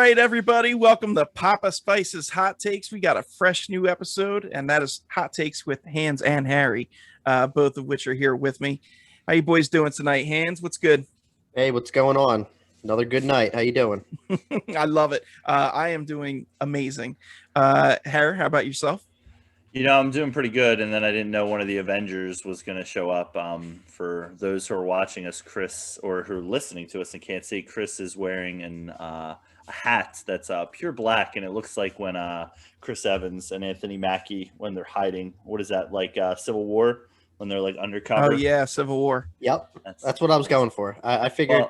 right, everybody, welcome to Papa Spice's Hot Takes. We got a fresh new episode, and that is Hot Takes with Hans and Harry, both of which are here with me. How you boys doing tonight? Hans, what's good? Hey, what's going on? Another good night. How you doing? I love it. I am doing amazing. Harry, how about yourself? I'm doing pretty good, and then I didn't know one of the Avengers was going to show up. For those who are watching us, Chris, or who are listening to us and can't see, Chris is wearing a hat that's pure black, and it looks like when Chris Evans and Anthony Mackie, when they're hiding, what is that, like Civil War, when they're like undercover? Oh yeah, Civil War. Yep, that's what I was going for. I figured,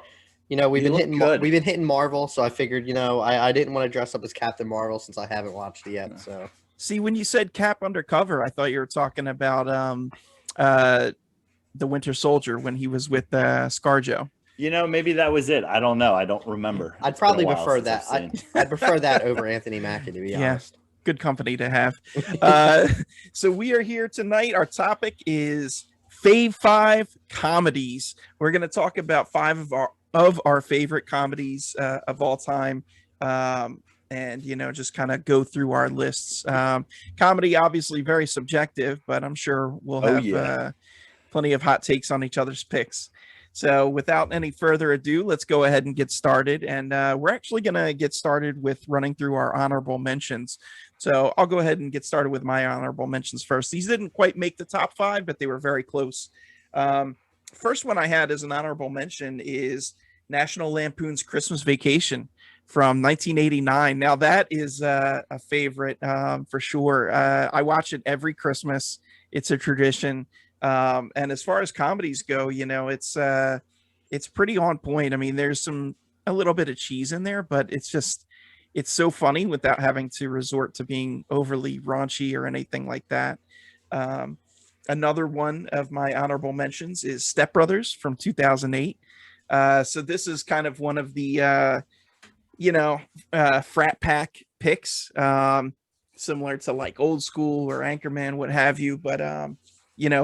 we've been hitting Marvel, so I figured, I didn't want to dress up as Captain Marvel since I haven't watched it yet. So see, when you said Cap undercover, I thought you were talking about the Winter Soldier when he was with ScarJo. Maybe that was it. I don't know. I don't remember. I'd probably prefer that. I'd prefer that over Anthony Mackie, to be honest. Good company to have. So we are here tonight. Our topic is Fave 5 comedies. We're going to talk about 5 of our favorite comedies of all time. And, just kind of go through our lists. Comedy, obviously, very subjective, but I'm sure we'll have plenty of hot takes on each other's picks. So without any further ado, let's go ahead and get started. And we're actually going to get started with running through our honorable mentions. So I'll go ahead and get started with my honorable mentions first. These didn't quite make the top 5, but they were very close. First one I had as an honorable mention is National Lampoon's Christmas Vacation from 1989. Now that is a favorite for sure. I watch it every Christmas. It's a tradition. And as far as comedies go, it's pretty on point. I mean, there's a little bit of cheese in there, but it's so funny without having to resort to being overly raunchy or anything like that. Another one of my honorable mentions is Step Brothers from 2008. So this is kind of one of the, frat pack picks, similar to like Old School or Anchorman, what have you. But,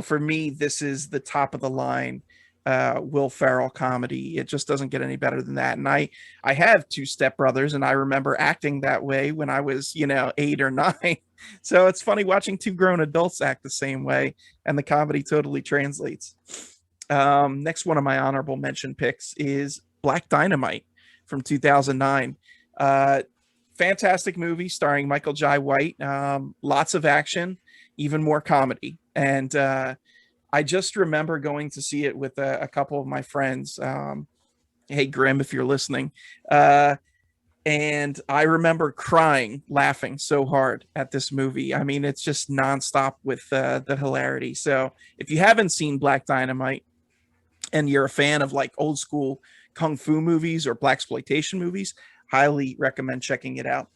for me, this is the top of the line Will Ferrell comedy. It just doesn't get any better than that. And I have 2 stepbrothers, and I remember acting that way when I was, 8 or 9. So it's funny watching 2 grown adults act the same way, and the comedy totally translates. Next one of my honorable mention picks is Black Dynamite from 2009. Fantastic movie starring Michael Jai White. Lots of action, even more comedy. And I just remember going to see it with a couple of my friends. Hey, Grim, if you're listening. And I remember crying, laughing so hard at this movie. I mean, it's just nonstop with the hilarity. So if you haven't seen Black Dynamite and you're a fan of like old school kung fu movies or blaxploitation movies, highly recommend checking it out.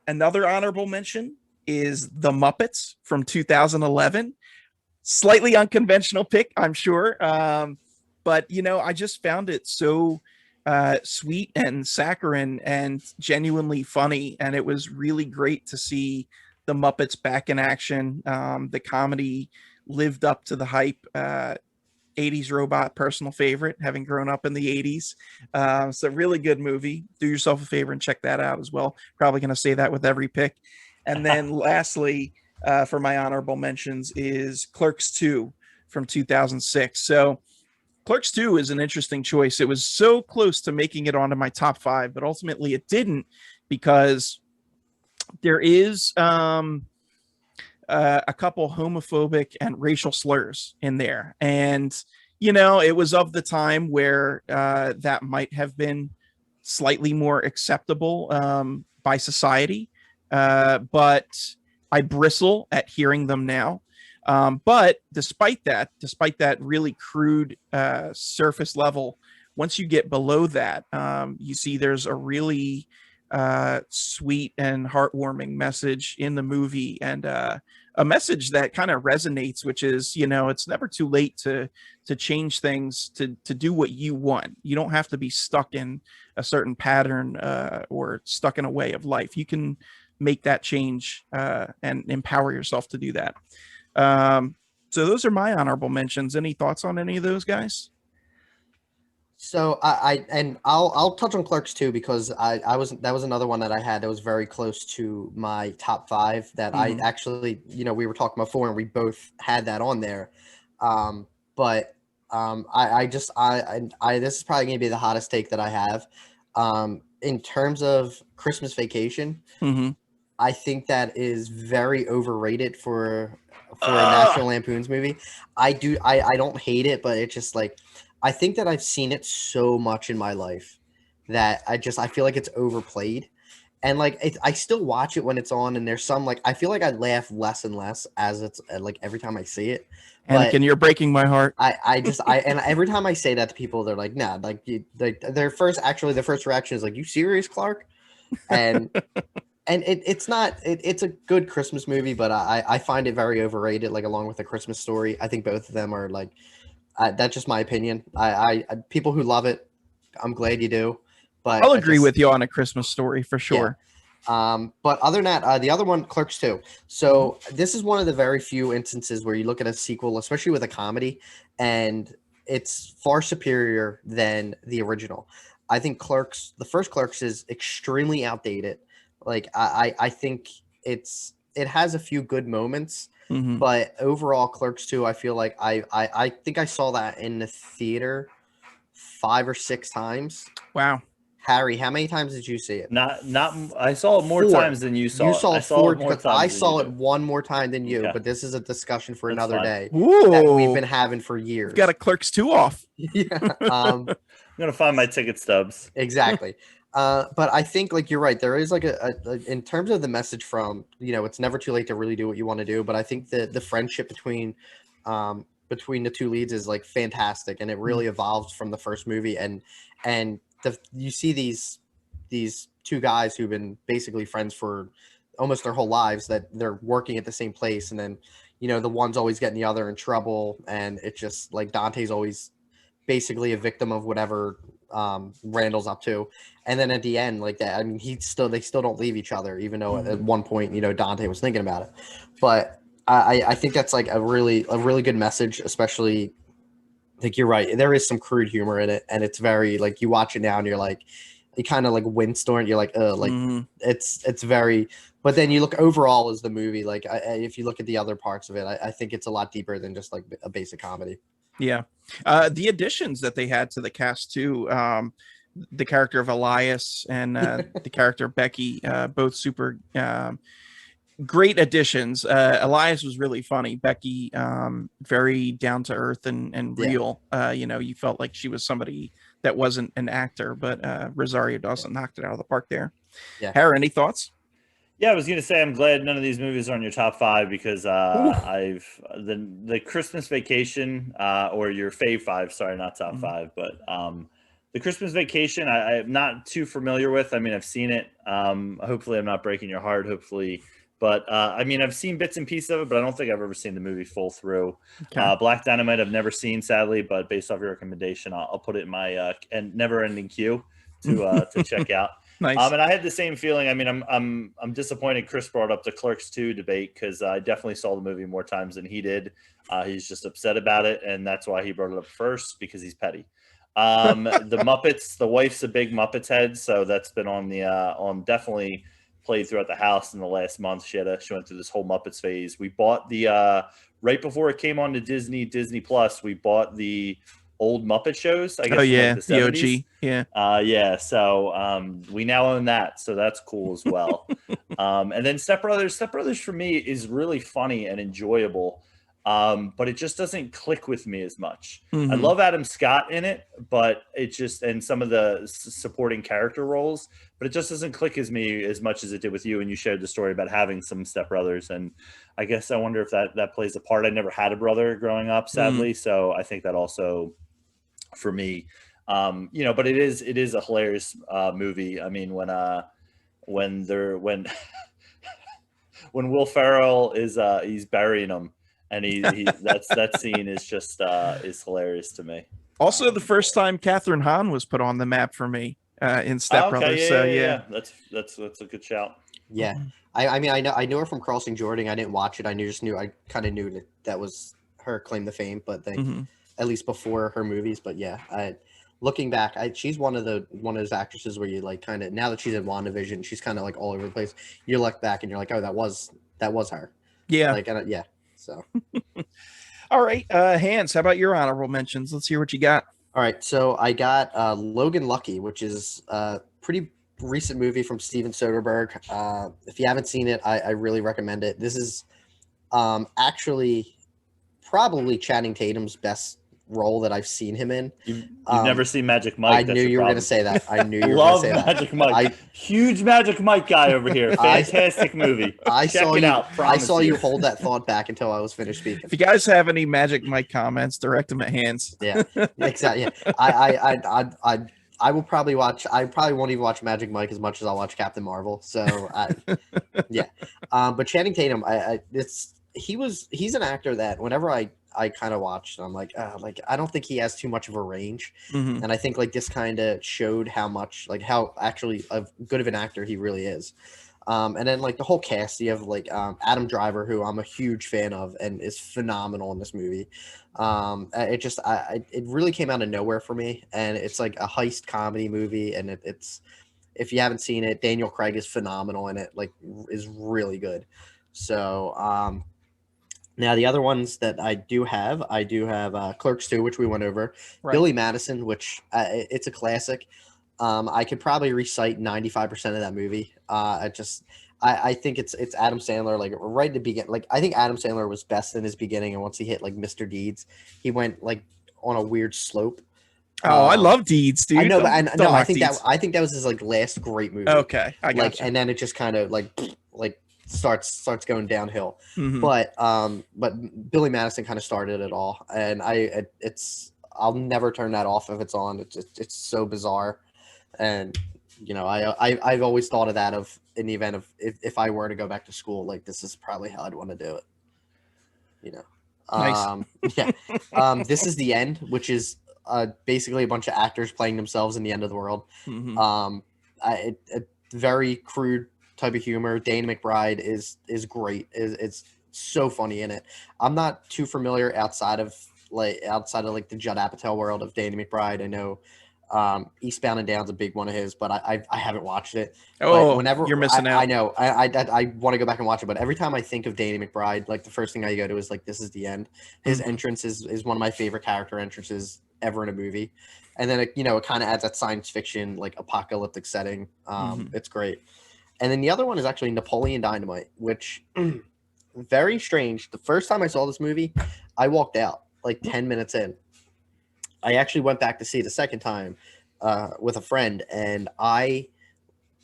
Another honorable mention is The Muppets from 2011. Slightly unconventional pick, I'm sure. But, I just found it so sweet and saccharine and genuinely funny. And it was really great to see the Muppets back in action. The comedy lived up to the hype. 80s robot, personal favorite, having grown up in the 80s. It's a really good movie. Do yourself a favor and check that out as well. Probably going to say that with every pick. And then lastly, for my honorable mentions is Clerks 2 from 2006. So Clerks 2 is an interesting choice. It was so close to making it onto my top 5, but ultimately it didn't, because there is a couple homophobic and racial slurs in there. And, it was of the time where that might have been slightly more acceptable by society. But I bristle at hearing them now. But despite that really crude surface level, once you get below that, you see there's a really sweet and heartwarming message in the movie, and a message that kind of resonates, which is, it's never too late to change things, to do what you want. You don't have to be stuck in a certain pattern or stuck in a way of life. You can make that change and empower yourself to do that. So those are my honorable mentions. Any thoughts on any of those guys? So I'll touch on Clerks too, because that was another one that I had that was very close to my top 5 that I actually, we were talking before and we both had that on there. But this is probably gonna be the hottest take that I have. In terms of Christmas Vacation, I think that is very overrated for a National Lampoon's movie. I don't hate it, but it's just like, I think that I've seen it so much in my life that I feel like it's overplayed. And like I still watch it when it's on, and there's some, like, I feel like I laugh less and less as it's like every time I see it. Anakin, you're breaking my heart. And every time I say that to people, they're like, "Nah," their first reaction is like, "You serious, Clark?" And it's not, it's a good Christmas movie, but I find it very overrated, like along with A Christmas Story. I think both of them are like, that's just my opinion. I people who love it, I'm glad you do. But I'll agree with you on A Christmas Story for sure. Yeah. But other than that, the other one, Clerks 2. So this is one of the very few instances where you look at a sequel, especially with a comedy, and it's far superior than the original. I think the first Clerks is extremely outdated. Like I think it has a few good moments, but overall Clerks 2, I feel like I think I saw that in the theater 5 or 6 times. Wow. Harry, how many times did you see it? Not. I saw it more times than you saw. You saw it 4 because I saw it one more time than you. Okay. But this is a discussion for another day Ooh. that we've been having for years. You've got a Clerks 2 off. Yeah. I'm gonna find my ticket stubs. Exactly. But I think, like, you're right. There is like a in terms of the message from, it's never too late to really do what you want to do. But I think the friendship between the two leads is like fantastic, and it really evolves from the first movie. And you see these 2 guys who've been basically friends for almost their whole lives, that they're working at the same place, and then the one's always getting the other in trouble, and it's just like Dante's always basically a victim of whatever Randall's up to. And then at the end, like that, I mean, they still don't leave each other, even though at one point, Dante was thinking about it. But I think that's like a really good message, especially, like, you're right, there is some crude humor in it, and it's very, like, you watch it now and you're like, you kind of like windstorm, you're like, it's very, but then you look overall as the movie, like, if you look at the other parts of it, I think it's a lot deeper than just like a basic comedy. Yeah. The additions that they had to the cast too, the character of Elias and the character of Becky, both super great additions. Elias was really funny. Becky, very down to earth and real. You felt like she was somebody that wasn't an actor, but Rosario Dawson knocked it out of the park there. Yeah. Harry, any thoughts? Yeah, I was gonna say, I'm glad none of these movies are on your top 5, because the Christmas Vacation, or your Fave 5, sorry, not top 5, but the Christmas Vacation, I'm not too familiar with. I mean, I've seen it. Hopefully I'm not breaking your heart, hopefully. But I mean, I've seen bits and pieces of it, but I don't think I've ever seen the movie full through. Okay. Black Dynamite I've never seen, sadly, but based off your recommendation, I'll put it in my never-ending queue to check out. Nice. And I had the same feeling. I mean, I'm disappointed Chris brought up the Clerks 2 debate, because I definitely saw the movie more times than he did. He's just upset about it, and that's why he brought it up first, because he's petty. The Muppets, the wife's a big Muppets head, so that's been on the definitely played throughout the house in the last month. She went through this whole Muppets phase. We bought the right before it came on to Disney Plus, we bought the old Muppet shows, I guess. Oh yeah, like the 70s. OG. Yeah. So we now own that, so that's cool as well. And then Step Brothers for me is really funny and enjoyable, but it just doesn't click with me as much. I love Adam Scott in it, but it just, and some of the supporting character roles, but it just doesn't click as me as much as it did with you. And you shared the story about having some Step Brothers, and I guess I wonder if that plays a part. I never had a brother growing up, sadly, so I think that also, for me, but it is a hilarious movie. I mean, when Will Ferrell is he's burying him, and he that scene is just is hilarious to me. Also, the first time Catherine Hahn was put on the map for me in Step Brothers. Yeah. That's a good shout. Yeah, I mean, I knew her from Crossing Jordan. I didn't watch it. I kind of knew that was her claim to fame, but at least before her movies. But yeah, looking back, she's one of those actresses where you like kind of, now that she's in WandaVision, she's kind of like all over the place. You look back and you're like, oh, that was her. Yeah. Like, yeah. So. All right, Hans, how about your honorable mentions? Let's hear what you got. All right, so I got Logan Lucky, which is a pretty recent movie from Steven Soderbergh. If you haven't seen it, I really recommend it. This is actually probably Channing Tatum's best role that I've seen him in. You've never seen Magic Mike. I knew you were going to say that. I knew you were Love going to say Magic that. Mike. Huge Magic Mike guy over here. Fantastic movie. Check it out. I saw you hold that thought back until I was finished speaking. If you guys have any Magic Mike comments, direct them at Hans. Yeah, exactly. Yeah. I will probably watch. I probably won't even watch Magic Mike as much as I'll watch Captain Marvel. So, yeah. But Channing Tatum, he's an actor that whenever I kind of watched, I'm like I don't think he has too much of a range, and I think like this kind of showed how actually good of an actor he really is. And then like the whole cast, you have like Adam Driver, who I'm a huge fan of and is phenomenal in this movie. It really came out of nowhere for me, and it's like a heist comedy movie, and it's, if you haven't seen it, Daniel Craig is phenomenal in it, like is really good. So now the other ones that I do have Clerks 2, which we went over, right. Billy Madison, which it's a classic. I could probably recite 95% of that movie. I think it's Adam Sandler, like right at the beginning. Like I think Adam Sandler was best in his beginning, and once he hit like Mr. Deeds, he went like on a weird slope. Oh, I love Deeds, dude. I know, I think that was his like last great movie. Okay, I got you. And then it just kind of like starts going downhill. Mm-hmm. But Billy Madison kind of started it all, and I'll never turn that off if it's on. It's so bizarre, and you know I've always thought of that in the event of if I were to go back to school, like this is probably how I'd want to do it. You know, nice. Yeah. This is the end, which is basically a bunch of actors playing themselves in the end of the world. Mm-hmm. A very crude type of humor. Danny McBride is great. It's so funny in it. I'm not too familiar outside of like the Judd Apatow world of Danny McBride. I know Eastbound and Down's a big one of his, but I haven't watched it. Oh, but whenever you're missing out. I know. I want to go back and watch it, but every time I think of Danny McBride, like the first thing I go to is like, this is the end. His entrance is one of my favorite character entrances ever in a movie. And then it kind of adds that science fiction, like apocalyptic setting. It's great. And then the other one is actually Napoleon Dynamite, which very strange. The first time I saw this movie, I walked out like 10 minutes in. I actually went back to see it the second time with a friend, and I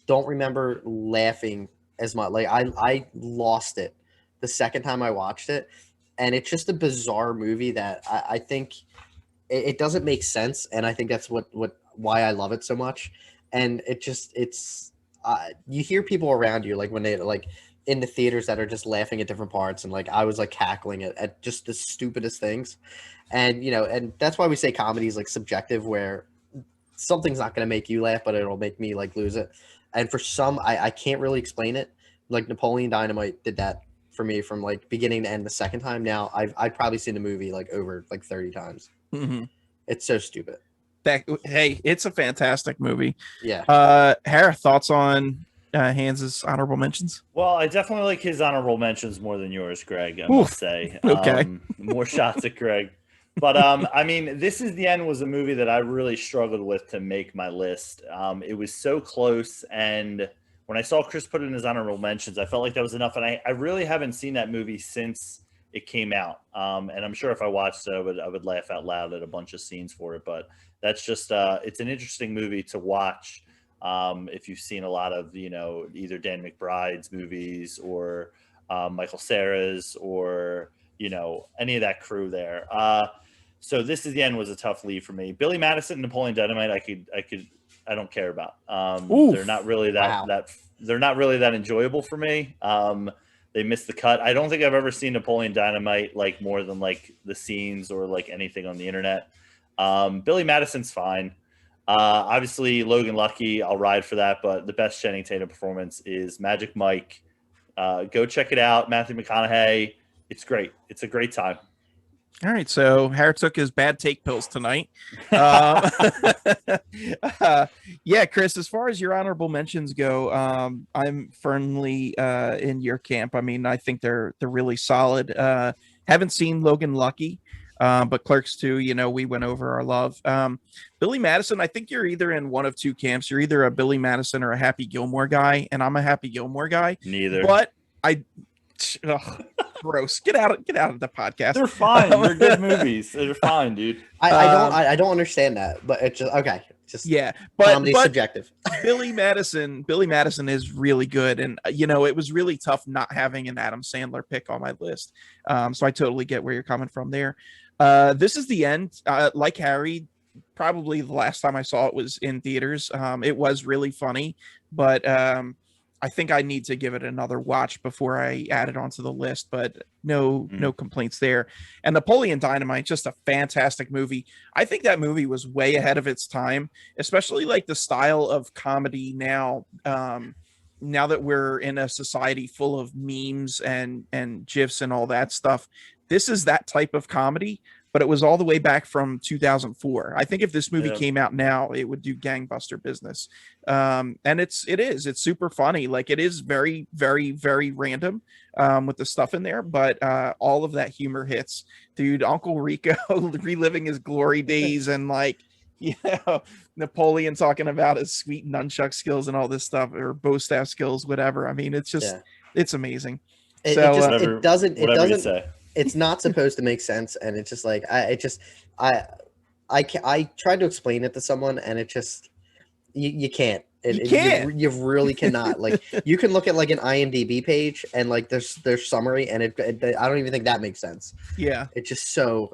don't remember laughing as much. Like I lost it the second time I watched it, and it's just a bizarre movie that I think it doesn't make sense, and I think that's why I love it so much. And it's you hear people around you like when they like in the theaters that are just laughing at different parts, and like I was like cackling at just the stupidest things. And and that's why we say comedy is like subjective, where something's not going to make you laugh, but it'll make me like lose it. And for some, I can't really explain it. Like Napoleon Dynamite did that for me from like beginning to end the second time. Now I've probably seen the movie like over like 30 times. Mm-hmm. It's so stupid. Hey, it's a fantastic movie. Yeah. Hara, thoughts on Hans's honorable mentions? Well, I definitely like his honorable mentions more than yours, Greg. I must say. Okay. More shots at Greg. But I mean, This Is the End was a movie that I really struggled with to make my list. It was so close, and when I saw Chris put it in his honorable mentions, I felt like that was enough. And I really haven't seen that movie since it came out. And I'm sure if I watched it, I would laugh out loud at a bunch of scenes for it. But that's just it's an interesting movie to watch if you've seen a lot of either Dan McBride's movies or Michael Cera's or any of that crew there. So This Is the End was a tough lead for me. Billy Madison and Napoleon Dynamite, I don't care about. They're not really they're not really that enjoyable for me. They missed the cut. I don't think I've ever seen Napoleon Dynamite like more than like the scenes or like anything on the internet. Billy Madison's fine. Obviously Logan Lucky, I'll ride for that, but the best Channing Tatum performance is Magic Mike. Go check it out. Matthew McConaughey. It's great. It's a great time. All right, so Harry took his bad take pills tonight. Um, yeah, Chris. As far as your honorable mentions go, I'm firmly in your camp. I mean, I think they're really solid. Haven't seen Logan Lucky, but Clerks 2, you know, we went over our love. Billy Madison. I think you're either in one of two camps. You're either a Billy Madison or a Happy Gilmore guy, and I'm a Happy Gilmore guy. Neither. But I ugh, gross. Get out of the podcast. They're fine. They're good movies. They're fine, dude. I don't understand that, but it's just okay. Just yeah, but subjective. Billy Madison is really good, and you know it was really tough not having an Adam Sandler pick on my list. So I totally get where you're coming from there. This is the end. Like Harry, probably the last time I saw it was in theaters. It was really funny, but I think I need to give it another watch before I add it onto the list, but no complaints there. And Napoleon Dynamite, just a fantastic movie. I think that movie was way ahead of its time, especially like the style of comedy now. Now that we're in a society full of memes and GIFs and all that stuff, this is that type of comedy, but it was all the way back from 2004. I think if this movie came out now, it would do gangbuster business. And it's super funny. Like it is very, very, very random with the stuff in there, but all of that humor hits. Dude, Uncle Rico reliving his glory days and like, you know, Napoleon talking about his sweet nunchuck skills and all this stuff, or bow staff skills, whatever. I mean, it's just, it's amazing. It doesn't it's not supposed to make sense, and it's just like I tried to explain it to someone, and it just you can't. You really cannot. Like you can look at like an IMDb page and like there's summary, and I don't even think that makes sense. Yeah, it's just so.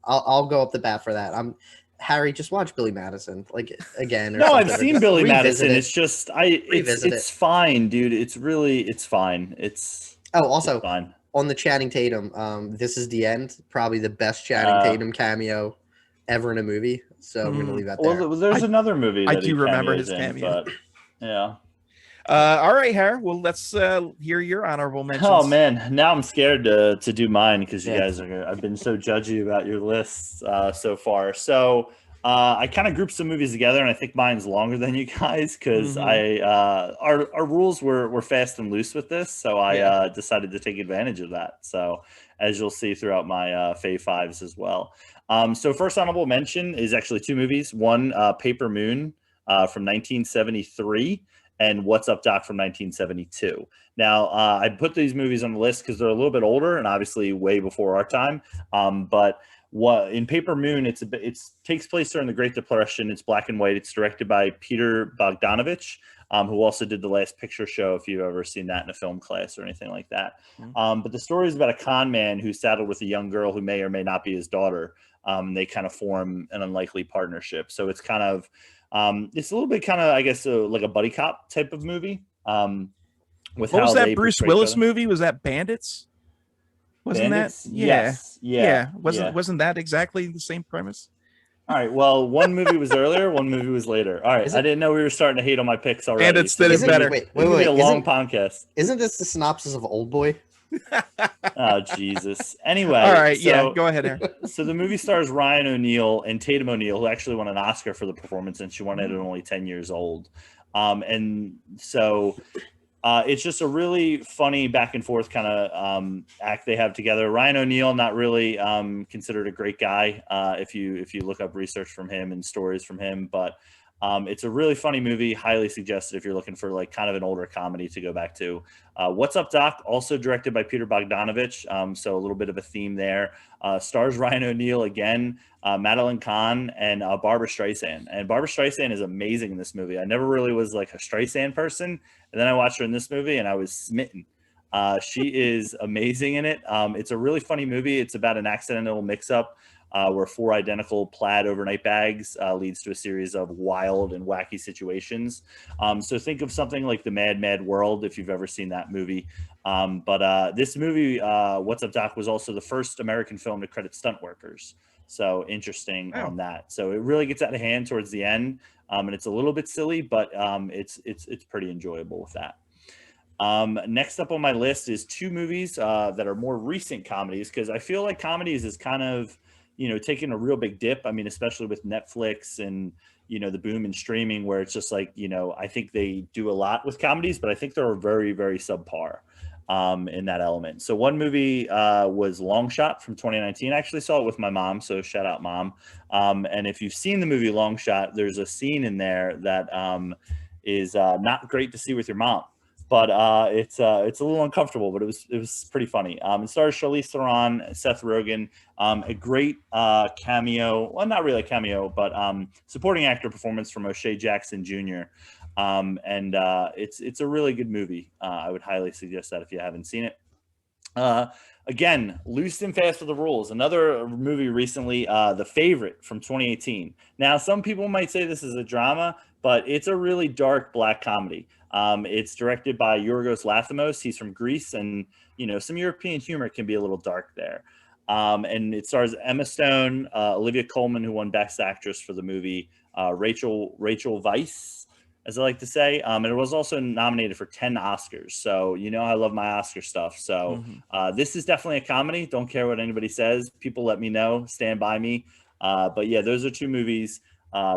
I'll go up the bat for that. Harry, just watch Billy Madison like again. No, I've seen Billy Madison. It's just it's fine, dude. It's fine. It's also fine. On the Channing Tatum, This Is the End, probably the best Channing Tatum cameo ever in a movie. So I'm gonna leave that there. Well, there's another movie that I do remember his cameo. But, yeah. All right, Harry. Well, let's hear your honorable mentions. Oh man, now I'm scared to do mine because you guys are. I've been so judgy about your lists so far. So I kind of grouped some movies together, and I think mine's longer than you guys because our rules were fast and loose with this, so I decided to take advantage of that. So as you'll see throughout my Fave Fives as well. So first honorable mention is actually two movies. One, Paper Moon from 1973. And What's Up, Doc from 1972. Now, I put these movies on the list because they're a little bit older and obviously way before our time. But in Paper Moon, it takes place during the Great Depression. It's black and white. It's directed by Peter Bogdanovich, who also did The Last Picture Show, if you've ever seen that in a film class or anything like that. But the story is about a con man who's saddled with a young girl who may or may not be his daughter. They kind of form an unlikely partnership. So it's kind of it's a little bit kind of, I guess, like a buddy cop type of movie. What was that Bruce Willis movie? Was that Bandits? Wasn't Bandits? that? Yes. Yeah. Wasn't that exactly the same premise? All right. Well, one movie was earlier, one movie was later. All right. I didn't know we were starting to hate on my picks already. Bandits did it better. Wait. A long podcast. Isn't this the synopsis of Old Boy? Oh, Jesus. Anyway. All right. Go ahead, Aaron. So the movie stars Ryan O'Neal and Tatum O'Neal, who actually won an Oscar for the performance, and she won it at only 10 years old. And so it's just a really funny back and forth kind of act they have together. Ryan O'Neal, not really considered a great guy if you look up research from him and stories from him, but it's a really funny movie, highly suggested if you're looking for like kind of an older comedy to go back to. What's Up, Doc, also directed by Peter Bogdanovich, so a little bit of a theme there. Stars Ryan O'Neal again, Madeline Kahn, and Barbara Streisand. And Barbara Streisand is amazing in this movie. I never really was like a Streisand person, and then I watched her in this movie and I was smitten. She is amazing in it. It's a really funny movie. It's about an accidental mix-up where 4 identical plaid overnight bags leads to a series of wild and wacky situations. So think of something like The Mad, Mad World, if you've ever seen that movie. But this movie, What's Up, Doc, was also the first American film to credit stunt workers. So interesting on that. So it really gets out of hand towards the end, and it's a little bit silly, but it's pretty enjoyable with that. Next up on my list is two movies that are more recent comedies, because I feel like comedies is kind of, taking a real big dip. I mean, especially with Netflix and, the boom in streaming, where it's just like, I think they do a lot with comedies, but I think they're very, very subpar in that element. So one movie was Long Shot from 2019. I actually saw it with my mom, so shout out mom. And if you've seen the movie Long Shot, there's a scene in there that is not great to see with your mom. But it's a little uncomfortable, but it was pretty funny. It stars Charlize Theron, Seth Rogen, a great cameo. Well, not really a cameo, but supporting actor performance from O'Shea Jackson Jr. And it's a really good movie. I would highly suggest that if you haven't seen it. Again, loose and fast with the rules. Another movie recently, The Favorite from 2018. Now, some people might say this is a drama, but it's a really dark black comedy. It's directed by Yorgos Lanthimos. He's from Greece, and some European humor can be a little dark there. And it stars Emma Stone, Olivia Colman, who won Best Actress for the movie, Rachel Weisz, as I like to say. And it was also nominated for 10 Oscars. So I love my Oscar stuff. So this is definitely a comedy. Don't care what anybody says. People let me know. Stand by me. But yeah, those are two movies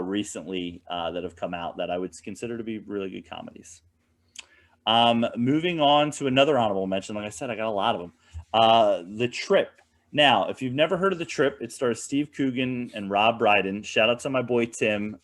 recently that have come out that I would consider to be really good comedies. Moving on to another honorable mention. Like I said, I got a lot of them. The Trip. Now, if you've never heard of The Trip, it stars Steve Coogan and Rob Brydon. Shout out to my boy Tim.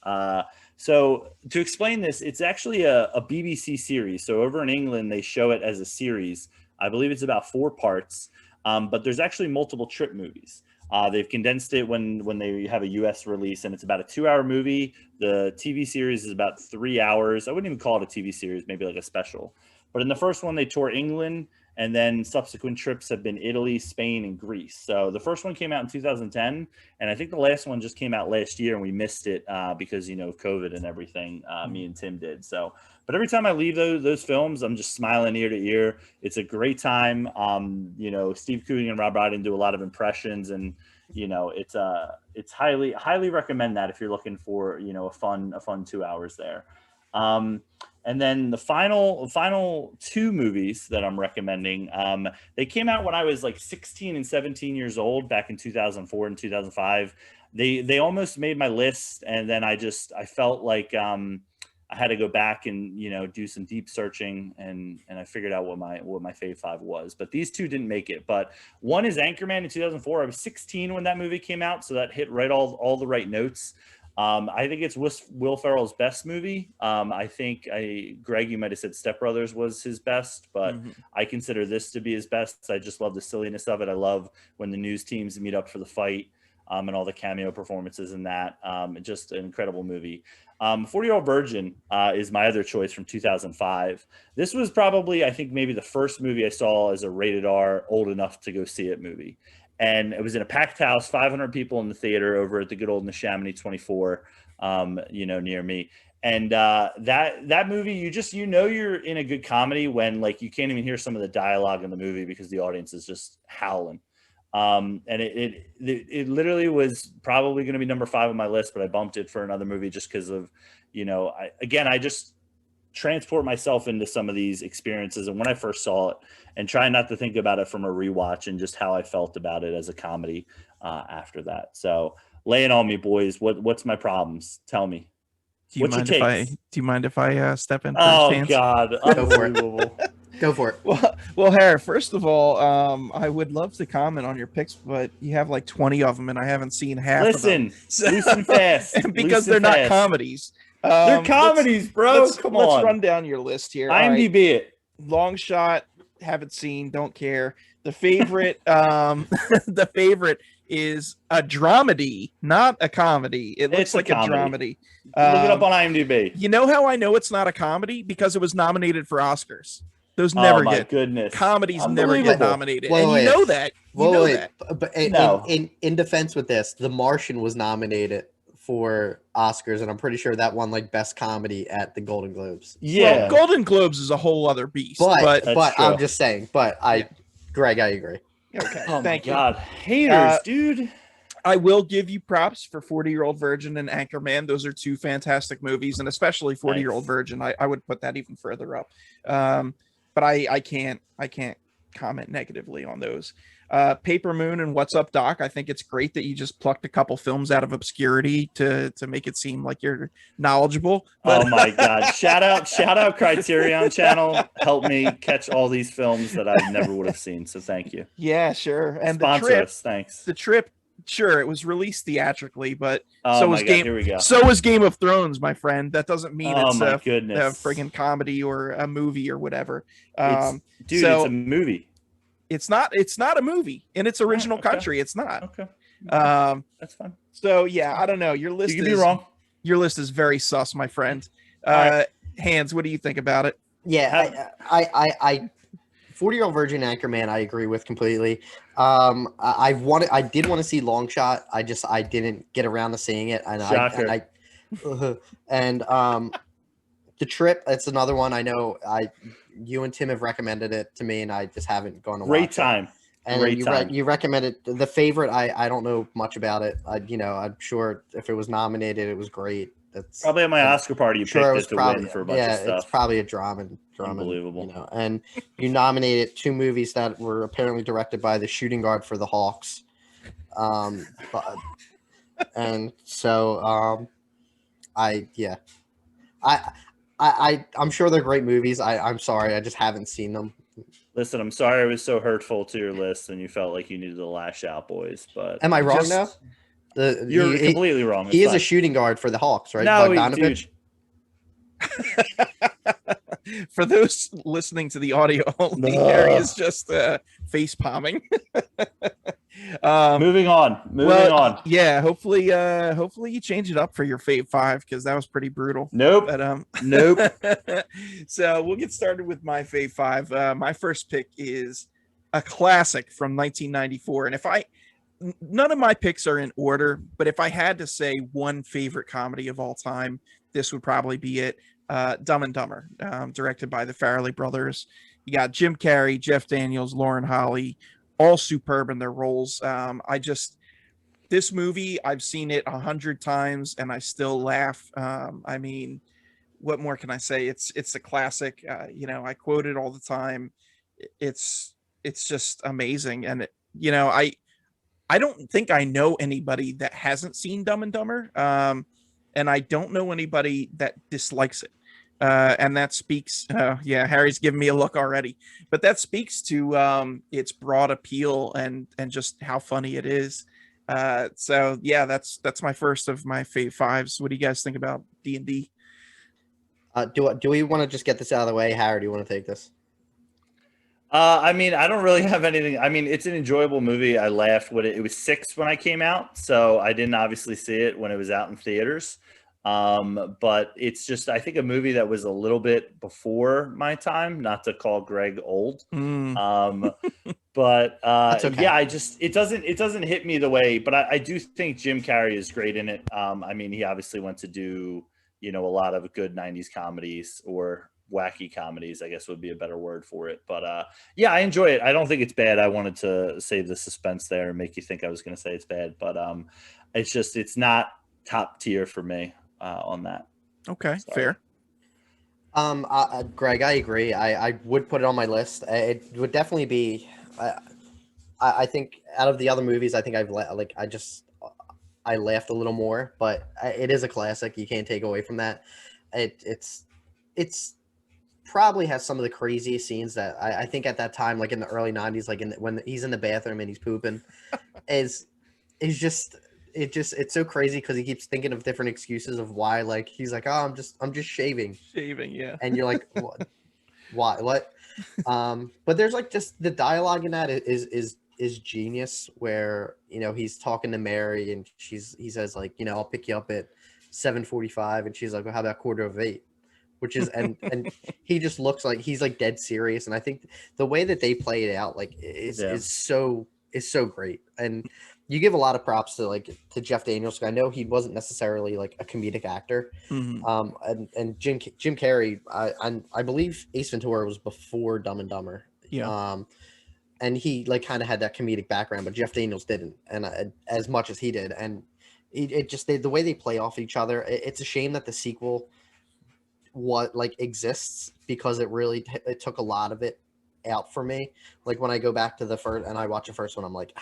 So to explain this, it's actually a BBC series. So over in England, they show it as a series. I believe it's about 4 parts, but there's actually multiple Trip movies. They've condensed it when they have a US release, and it's about a 2-hour movie. The TV series is about 3 hours. I wouldn't even call it a TV series, maybe like a special. But in the first one, they tour England, and then subsequent trips have been Italy, Spain, and Greece. So the first one came out in 2010, and I think the last one just came out last year, and we missed it because, of COVID and everything. Me and Tim did. So, but every time I leave those films, I'm just smiling ear to ear. It's a great time. Steve Coogan and Rob Brydon do a lot of impressions, and it's highly recommend that if you're looking for a fun 2 hours there. And then the final 2 movies that I'm recommending, they came out when I was like 16 and 17 years old back in 2004 and 2005. They almost made my list, and then I felt like I had to go back and do some deep searching, and I figured out what my Fave 5 was. But these 2 didn't make it. But one is Anchorman in 2004. I was 16 when that movie came out, so that hit all the right notes. I think it's Will Ferrell's best movie. I think Greg, you might have said Step Brothers was his best, but I consider this to be his best. I just love the silliness of it. I love when the news teams meet up for the fight, and all the cameo performances in that. Just an incredible movie. 40-Year-Old Virgin is my other choice from 2005. This was probably, I think, maybe the first movie I saw as a rated R, old enough to go see it movie. And it was in a packed house, 500 people in the theater over at the good old Neshaminy 24, near me. And that movie, you're in a good comedy when like you can't even hear some of the dialogue in the movie because the audience is just howling. And it literally was probably going to be number 5 on my list, but I bumped it for another movie just because of, I just transport myself into some of these experiences. And when I first saw it, and try not to think about it from a rewatch and just how I felt about it as a comedy after that. So lay it on me, boys. What's my problems? Tell me. Do you mind if I step in? Oh God, unbelievable. Go for it. Well, Harry, first of all, I would love to comment on your picks, but you have like 20 of them, and I haven't seen half of them. Listen, loose and fast. Because they're not comedies. They're comedies, bro. Come on. Let's run down your list here. IMDb it. Long Shot, haven't seen, don't care. The Favorite, the Favorite is a dramedy, not a comedy. It looks like a dramedy. Look it up on IMDb. You know how I know it's not a comedy? Because it was nominated for Oscars. Those never get goodness. Comedies never get nominated. Well, and you know that. But in defense with this, The Martian was nominated for Oscars, and I'm pretty sure that won like best comedy at the Golden Globes. Yeah, well, Golden Globes is a whole other beast. But I'm just saying. Greg, I agree. Okay, thank you. God, haters, dude. I will give you props for 40-Year-Old Virgin and Anchorman. Those are 2 fantastic movies, and especially 40-Year-Old Virgin. I would put that even further up. but I can't comment negatively on those. Paper Moon and What's Up Doc, I think it's great that you just plucked a couple films out of obscurity to make it seem like you're knowledgeable. But Oh my god, shout out Criterion Channel, help me catch all these films that I never would have seen, so thank you. yeah, sure. And Sponsor us, thanks. The Trip, sure, it was released theatrically, but Oh my god, here we go. so was Game of Thrones, my friend. That doesn't mean Oh it's my a goodness. friggin' comedy or a movie or whatever. It's a movie. It's not a movie in its original country. It's not. Okay. That's fine. So yeah, I don't know. Your list You could be wrong. Your list is very sus, my friend. Right. Hans, what do you think about it? Yeah, I 40-Year-Old Virgin Anchorman, I agree with completely. I did want to see Long Shot. I didn't get around to seeing it, and Shocker. The Trip. It's another one. I know you and Tim have recommended it to me, and I just haven't gone to watch Great time. it. And you recommended The Favorite. I don't know much about it. I'm sure if it was nominated, it was great. It's probably at my Oscar party. You picked it to win for a bunch of stuff. It's probably a drama. Unbelievable. And you nominated 2 movies that were apparently directed by the shooting guard for the Hawks. And so I'm sure they're great movies. I'm sorry, I just haven't seen them. Listen, I'm sorry I was so hurtful to your list and you felt like you needed to lash out, boys. But am I wrong now? You're completely wrong. He is a shooting guard for the Hawks, right? No, dude. For those listening to the audio only, Harry is just face palming. Moving on. Yeah, hopefully you change it up for your Fave 5 because that was pretty brutal. Nope. But nope. So we'll get started with my Fave 5. My first pick is a classic from 1994, and none of my picks are in order, but if I had to say one favorite comedy of all time, this would probably be it. Dumb and Dumber, directed by the Farley brothers. You got Jim Carrey, Jeff Daniels, Lauren Holly, all superb in their roles. This movie, I've seen it 100 times and I still laugh. I mean, what more can I say? It's a classic. I quote it all the time. It's just amazing. And I don't think I know anybody that hasn't seen Dumb and Dumber. And I don't know anybody that dislikes it. And that speaks, Harry's giving me a look already, but that speaks to its broad appeal and just how funny it is. So yeah, that's my first of my Fave 5s. What do you guys think about D&D? Do we want to just get this out of the way? Harry, do you want to take this? I mean, I don't really have anything. I mean, it's an enjoyable movie. I laughed with it. It was 6 when I came out, so I didn't obviously see it when it was out in theaters. But it's just, I think, a movie that was a little bit before my time, not to call Greg old. But okay. Yeah, it doesn't hit me the way, but I do think Jim Carrey is great in it. I mean, he obviously went to do, a lot of good 90s comedies, or wacky comedies, I guess would be a better word for it. But yeah, I enjoy it. I don't think it's bad. I wanted to save the suspense there and make you think I was going to say it's bad, but it's not top tier for me on that. Okay, Sorry. fair. Greg, I agree. I would put it on my list. It would definitely be. I think out of the other movies, I think I laughed a little more, but it is a classic. You can't take away from that. It's probably has some of the craziest scenes that I think at that time, like in the early 90s, like when he's in the bathroom and he's pooping, it's so crazy because he keeps thinking of different excuses of why, like he's like, oh, I'm just shaving, yeah, and you're like, what? But there's like just the dialogue in that is genius, where he's talking to Mary and he says like, I'll pick you up at 7:45, and she's like, well, how about 7:45? Which is and he just looks like he's like dead serious, and I think the way that they play it out like is so great. And you give a lot of props to Jeff Daniels. I know he wasn't necessarily like a comedic actor. Mm-hmm. And Jim Carrey, I believe Ace Ventura was before Dumb and Dumber. Yeah. And he like kind of had that comedic background, but Jeff Daniels didn't, and as much as he did. And it just the way they play off each other. It's a shame that the sequel what like exists, because it took a lot of it out for me. Like when I go back to the first and I watch the first one, I'm like,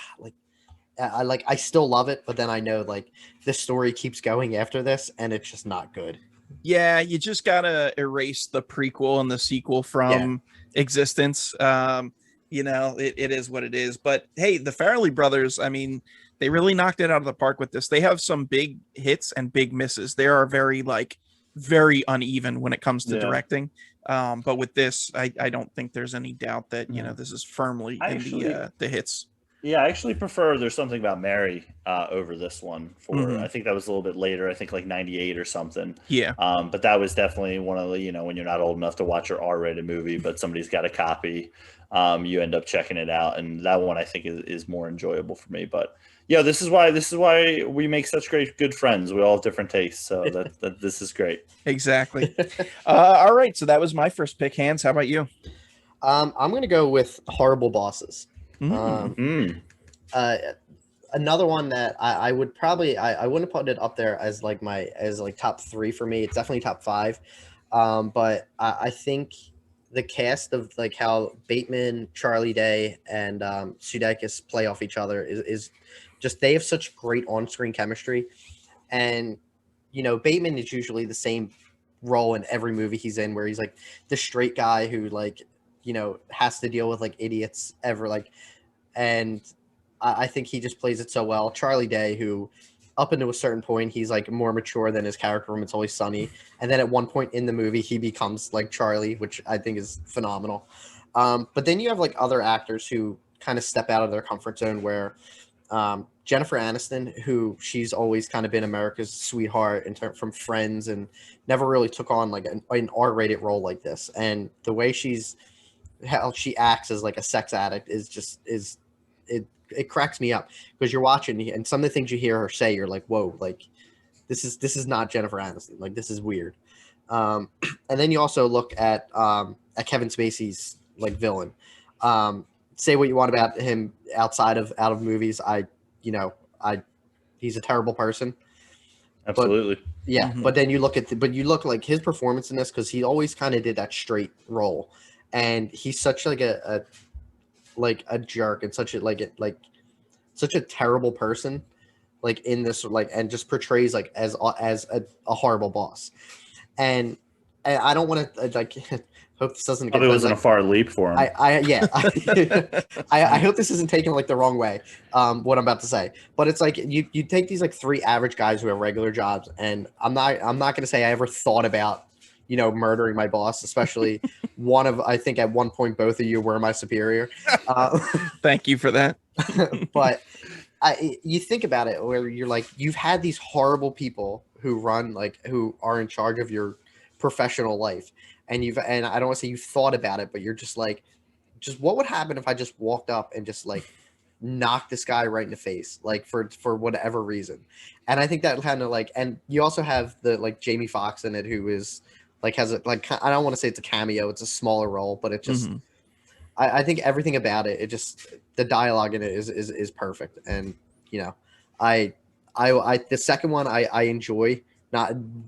I still love it, but then I know like the story keeps going after this and it's just not good. Yeah, you just gotta erase the prequel and the sequel from existence. It is what it is. But hey, the Farley brothers, I mean, they really knocked it out of the park with this. They have some big hits and big misses. They are very uneven when it comes to directing. But with this, I don't think there's any doubt that this is firmly in the hits. Yeah, I actually prefer There's Something About Mary over this one. I think that was a little bit later. I think like 98 or something. Yeah. But that was definitely one of the, when you're not old enough to watch your R-rated movie, but somebody's got a copy, you end up checking it out. And that one I think is more enjoyable for me. But yeah, this is why we make such good friends. We all have different tastes. So that this is great. Exactly. All right. So that was my first pick. Hans, how about you? I'm going to go with Horrible Bosses. Another one that I would probably I wouldn't put it up there as like top 3 for me. It's definitely top 5. But I think the cast of like how Bateman, Charlie Day, and Sudeikis play off each other is just, they have such great on-screen chemistry. And Bateman is usually the same role in every movie he's in, where he's like the straight guy who like has to deal with like idiots and I think he just plays it so well. Charlie Day, who up into a certain point, he's like more mature than his character from It's Always Sunny. And then at one point in the movie, he becomes like Charlie, which I think is phenomenal. But then you have like other actors who kind of step out of their comfort zone, where Jennifer Aniston, who she's always kind of been America's sweetheart from Friends, and never really took on like an R-rated role like this. And the way how she acts as like a sex addict it cracks me up, because you're watching and some of the things you hear her say, you're like, whoa, like this is not Jennifer Aniston. Like, this is weird. And then you also look at Kevin Spacey's like villain. Say what you want about him out of movies. He's a terrible person. Absolutely. But, yeah. Mm-hmm. But then you look like his performance in this, because he always kind of did that straight role. And he's such like a jerk and such a terrible person, like in this, like, and just portrays like as a horrible boss. And I don't want to like hope this doesn't get, it wasn't a far leap for him. I hope this isn't taken like the wrong way, what I'm about to say. But it's like you take these like 3 average guys who have regular jobs, and I'm not going to say I ever thought about murdering my boss, especially I think at one point both of you were my superior. Thank you for that. But you think about it, where you're like, you've had these horrible people who are in charge of your professional life, and I don't want to say you've thought about it, but you're just like, what would happen if I just walked up and just like knocked this guy right in the face, like for whatever reason. And I think that kind of like, and you also have the like Jamie Foxx in it, who is like, has a like, I don't want to say it's a cameo, it's a smaller role, but it just I think everything about it, the dialogue in it is perfect. And I the second one I enjoy,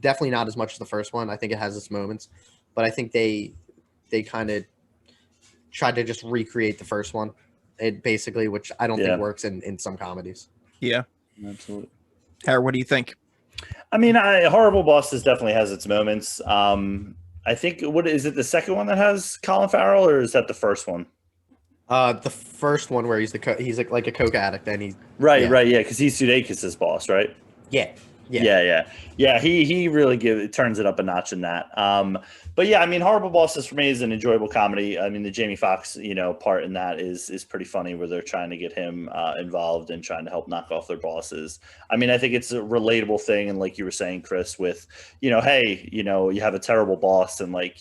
definitely not as much as the first one. I think it has its moments, but I think they kind of tried to just recreate the first one, basically, which I don't think works in some comedies. Yeah, absolutely. Harry, what do you think? I mean, Horrible Bosses definitely has its moments. I think, what is it, the second one that has Colin Farrell, or is that the first one? The first one, where he's like a coke addict, and he's right, because he's Sudeikis' boss, right? Yeah. He really turns it up a notch in that. But yeah, I mean, Horrible Bosses for me is an enjoyable comedy. I mean, the Jamie Foxx, part in that is pretty funny, where they're trying to get him involved and trying to help knock off their bosses. I mean, I think it's a relatable thing, and like you were saying, Chris, with hey, you have a terrible boss, and like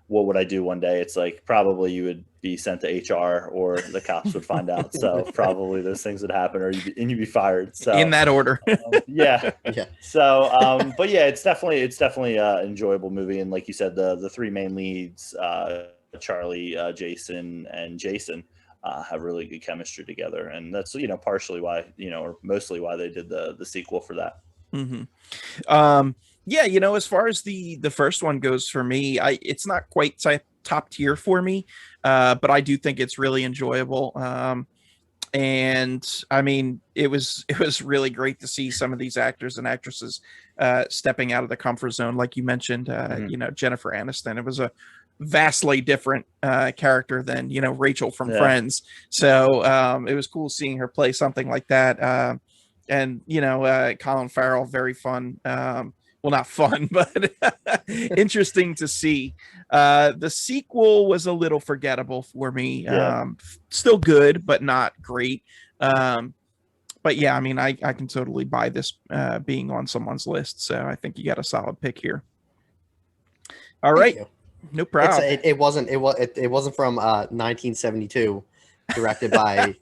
what would I do one day? It's like, probably you would be sent to HR, or the cops would find out. So probably those things would happen, or you'd be fired. So in that order. Yeah. So, but yeah, it's definitely an enjoyable movie. And like you said, the 3 main leads, Charlie, Jason, and Jason, have really good chemistry together. And that's, partially why, or mostly why they did the sequel for that. Mm-hmm. Yeah, as far as the first one goes for me, it's not quite top tier for me, but I do think it's really enjoyable. And I mean, it was really great to see some of these actors and actresses stepping out of the comfort zone, like you mentioned. Jennifer Aniston. It was a vastly different character than Rachel from Friends. So it was cool seeing her play something like that. And Colin Farrell, very fun. Well, not fun, but interesting to see. The sequel was a little forgettable for me. Still good, but not great. But yeah, I mean, I can totally buy this being on someone's list. So I think you got a solid pick here. All right, no problem. It wasn't from 1972, directed by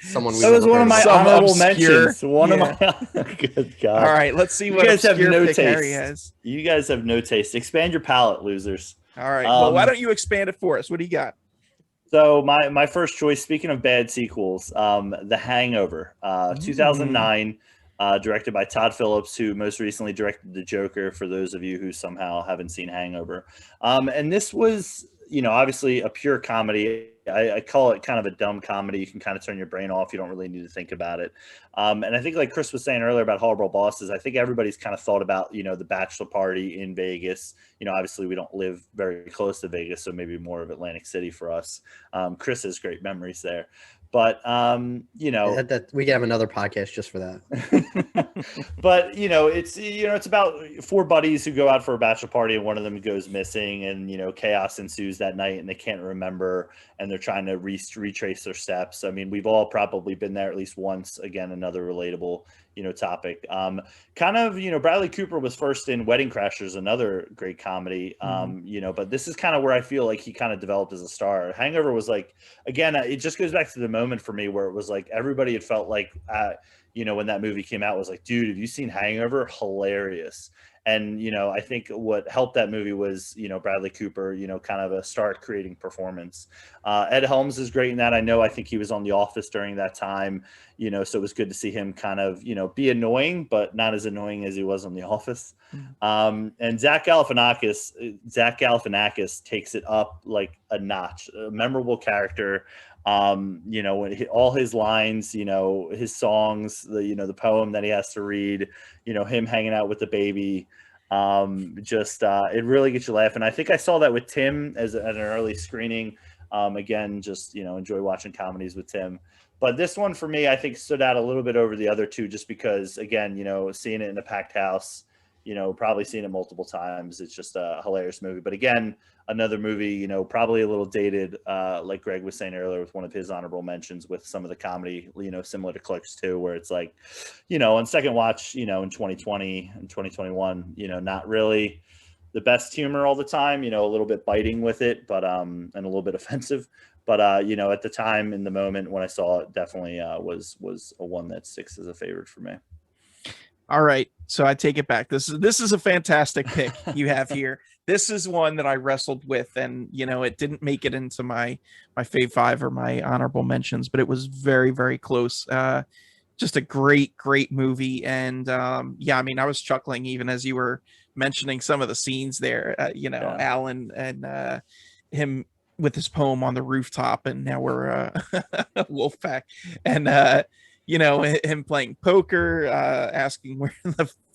someone. That was one of my honorable mentions. One of my. Good God! All right, let's see what you guys have no taste. Harry has. You guys have no taste. Expand your palate, losers. All right. Well, why don't you expand it for us? What do you got? So my first choice, speaking of bad sequels, The Hangover, 2009, directed by Todd Phillips, who most recently directed The Joker, for those of you who somehow haven't seen Hangover. And this was, obviously a pure comedy. I call it kind of a dumb comedy. You can kind of turn your brain off. You don't really need to think about it. And I think, like Chris was saying earlier about Horrible Bosses, I think everybody's kind of thought about, the bachelor party in Vegas. Obviously we don't live very close to Vegas, so maybe more of Atlantic City for us. Chris has great memories there. But that we can have another podcast just for that. But it's about four buddies who go out for a bachelor party, and one of them goes missing, and chaos ensues that night, and they can't remember, and they're trying to retrace their steps. I mean, we've all probably been there at least once. Again, another relatable topic. Bradley Cooper was first in Wedding Crashers, another great comedy. But this is kind of where I feel like he kind of developed as a star. Hangover was like, again, it just goes back to the moment for me where it was like everybody had felt like when that movie came out was like, dude, have you seen Hangover? Hilarious. And, I think what helped that movie was, Bradley Cooper, kind of a star creating performance. Ed Helms is great in that. I think he was on The Office during that time, so it was good to see him kind of, be annoying, but not as annoying as he was on The Office. And Zach Galifianakis takes it up like a notch, a memorable character. When all his lines, his songs, the poem that he has to read, him hanging out with the baby, it really gets you laughing. I think I saw that with Tim at an early screening. Again, just, enjoy watching comedies with Tim. But this one for me, I think stood out a little bit over the other two, just because, again, seeing it in a packed house, probably seen it multiple times. It's just a hilarious movie. But again, another movie, probably a little dated, like Greg was saying earlier with one of his honorable mentions with some of the comedy, similar to Clerks 2, where it's like, on second watch, in 2020 and 2021, not really the best humor all the time, a little bit biting with it, but and a little bit offensive. But at the time, in the moment when I saw it, definitely was a one that sticks as a favorite for me. All right, so I take it back. This is a fantastic pick you have here. This is one that I wrestled with, and it didn't make it into my Fave 5 or my honorable mentions, but it was very, very close. Just a great movie, and I mean, I was chuckling even as you were mentioning some of the scenes there. Alan and him with his poem on the rooftop, and now we're Wolfpack, and him playing poker, asking where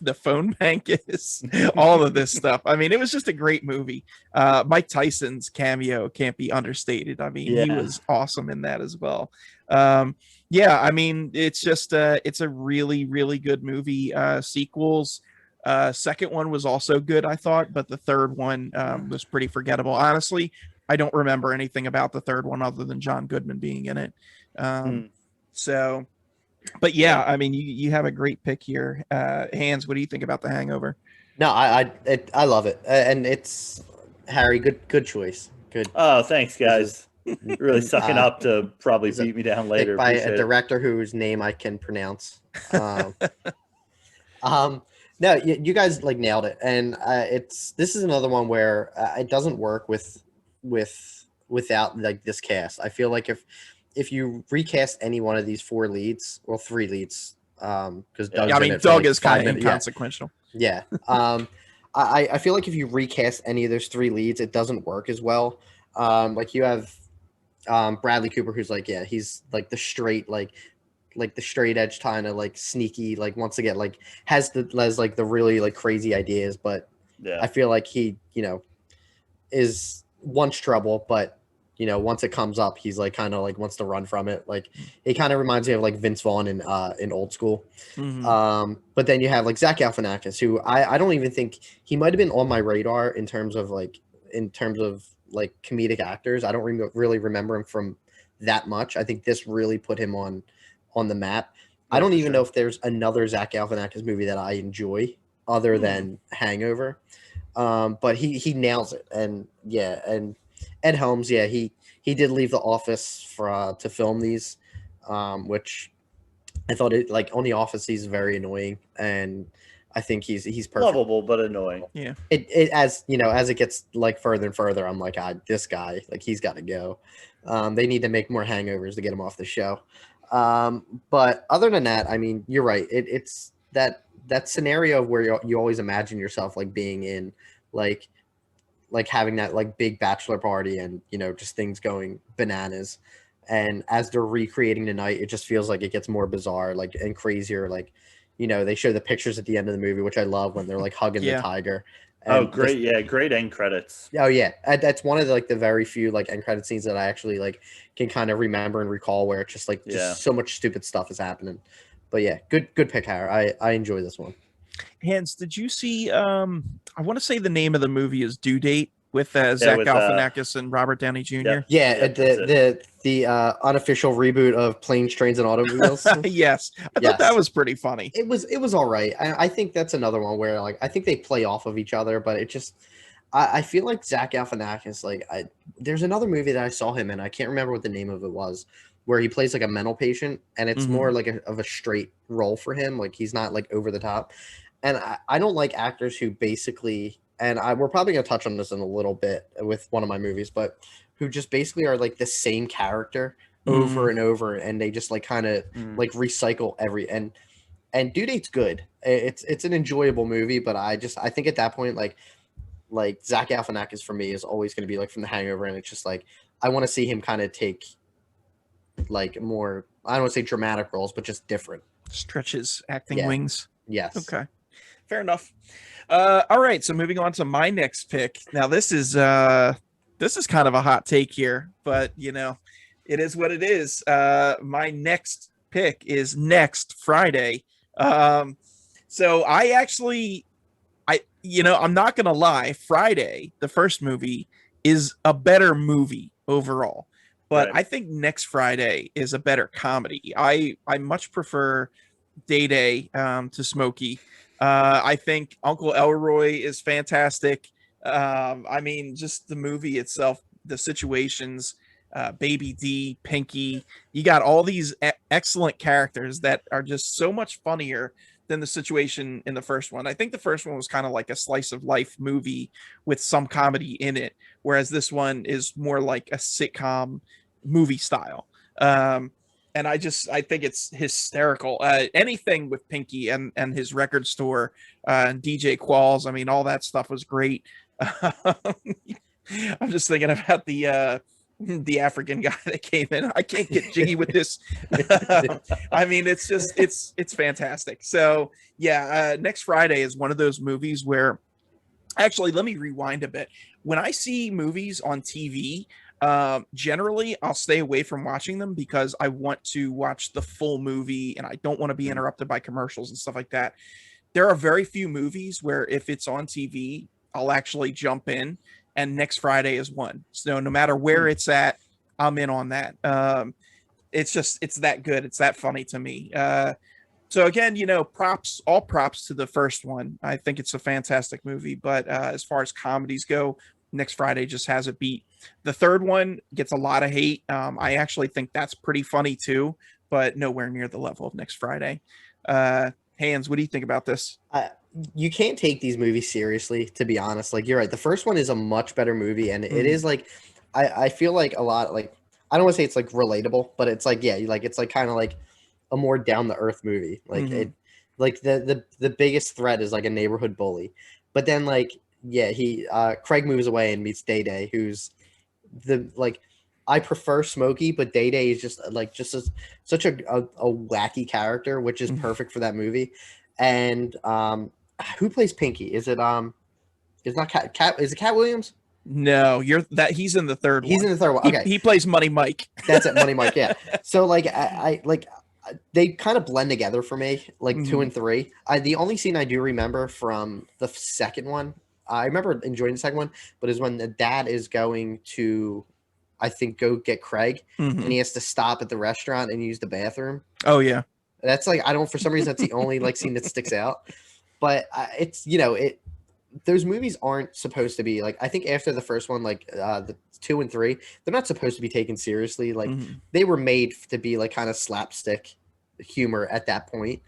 the phone bank is, all of this stuff. I mean, it was just a great movie. Mike Tyson's cameo can't be understated. I mean, he was awesome in that as well. I mean, it's just it's a really, really good movie. Sequels, second one was also good, I thought, but the third one was pretty forgettable. Honestly, I don't remember anything about the third one other than John Goodman being in it. But I mean, you have a great pick here. Hans, what do you think about The Hangover? No, I love it, and it's Harry. Good choice. Good. Oh, thanks, guys. Really sucking up to probably beat me down later. By a director whose name I can pronounce. No, you guys like nailed it, and this is another one where it doesn't work without like this cast. I feel like if you recast any one of these four leads or three leads, because Doug is kind of inconsequential. Yeah. I feel like if you recast any of those three leads, it doesn't work as well. Like you have Bradley Cooper, who's like, yeah, he's like the straight, like the straight edge kind of like sneaky, like wants to get like has like the really like crazy ideas, but Yeah. I feel like he, is wants trouble, but once it comes up, he's like kind of like wants to run from it. Like he kind of reminds me of like Vince Vaughn in Old School. Mhm. But then you have like Zach Galifianakis, who I don't even think he might have been on my radar in terms of like comedic actors. I don't really remember him from that much. I think this really put him on the map. I Yeah, don't for even sure. know if there's another Zach Galifianakis movie that I enjoy other Hmm. than Hangover. But he nails it, and yeah, and Ed Helms, yeah, he did leave the office for to film these, which I thought it like on The Office he's very annoying, and I think he's perfect. Lovable but annoying. Yeah. It as as it gets like further and further, I'm like, this guy, like he's got to go. They need to make more Hangovers to get him off the show. But other than that, I mean, you're right. It's that scenario where you always imagine yourself like being in, like having that like big bachelor party, and just things going bananas. And as they're recreating the night, it just feels like it gets more bizarre, like and crazier. Like, they show the pictures at the end of the movie, which I love when they're like hugging the Yeah. tiger. Oh, And great. Yeah, great end credits. Oh yeah, that's one of the very few like end credit scenes that I actually like can kind of remember and recall, where it's just like Yeah. so much stupid stuff is happening. But yeah, good pick, Harry. I enjoy this one. Hans, did you see I want to say the name of the movie is Due Date with Zach with, Galifianakis and Robert Downey Jr. Yep. Yeah, Yep, that's it. the unofficial reboot of Planes, Trains, and Automobiles. Yes. I thought that was pretty funny. It was all right. I think that's another one where like I think they play off of each other, but it just I feel like Zach Galifianakis, like there's another movie that I saw him in. I can't remember what the name of it was, where he plays like a mental patient, and it's more like of a straight role for him. Like he's not like over the top. And I don't like actors who basically, and we're probably gonna touch on this in a little bit with one of my movies, but who just basically are like the same character over and over, and they just like kind of like recycle and Due Date's good. It's an enjoyable movie, but I think at that point like Zach Galifianakis for me is always going to be like from The Hangover, and it's just like I want to see him kind of take like more, I don't want to say dramatic roles, but just different. Stretches acting Yeah. wings. Yes. Okay. Fair enough. All right, so moving on to my next pick. Now this is kind of a hot take here, but it is what it is. My next pick is next Friday. So I'm not gonna lie, Friday, the first movie, is a better movie overall. But Right. I think Next Friday is a better comedy. I much prefer Day Day to Smokey. I think Uncle Elroy is fantastic. I mean, just the movie itself, the situations, Baby D, Pinky, you got all these excellent characters that are just so much funnier than the situation in the first one. I think the first one was kind of like a slice of life movie with some comedy in it, whereas this one is more like a sitcom movie style. And I think it's hysterical. Anything with Pinky and his record store and DJ Qualls, I mean, all that stuff was great. I'm just thinking about the African guy that came in. I can't get jiggy with this. I mean, it's fantastic. So yeah, Next Friday is one of those movies where, actually, let me rewind a bit. When I see movies on TV, generally I'll stay away from watching them because I want to watch the full movie and I don't want to be interrupted by commercials and stuff like that. There are very few movies where if it's on TV, I'll actually jump in, and Next Friday is one. So no matter where it's at, I'm in on that. It's that good. It's that funny to me. So again, all props to the first one. I think it's a fantastic movie, but as far as comedies go, Next Friday just has a beat. The third one gets a lot of hate. I actually think that's pretty funny too, but nowhere near the level of Next Friday. Hans, what do you think about this? You can't take these movies seriously, to be honest. Like you're right, the first one is a much better movie, and it is like I feel like a lot, like I don't want to say it's like relatable, but it's like, yeah, like it's like kind of like a more down the earth movie. Like like the biggest threat is like a neighborhood bully, but then like yeah, he Craig moves away and meets Day Day, who's the like I prefer Smokey, but Day Day is just such a wacky character, which is perfect for that movie. And who plays Pinky? Is it is not Cat is it Cat Williams? No, he's in the third He's one. in the third one. Okay. He plays Money Mike. That's it, Money Mike. Yeah. So like I like they kind of blend together for me, like 2 and 3. The only scene I do remember from the second one, I remember enjoying the second one, but is when the dad is going to, I think, go get Craig, and he has to stop at the restaurant and use the bathroom. Oh yeah. That's like, I don't, for some reason, that's the only like scene that sticks out. But it's, you know, those movies aren't supposed to be like, I think after the first one, like the 2 and 3, they're not supposed to be taken seriously. Like they were made to be like kind of slapstick humor at that point,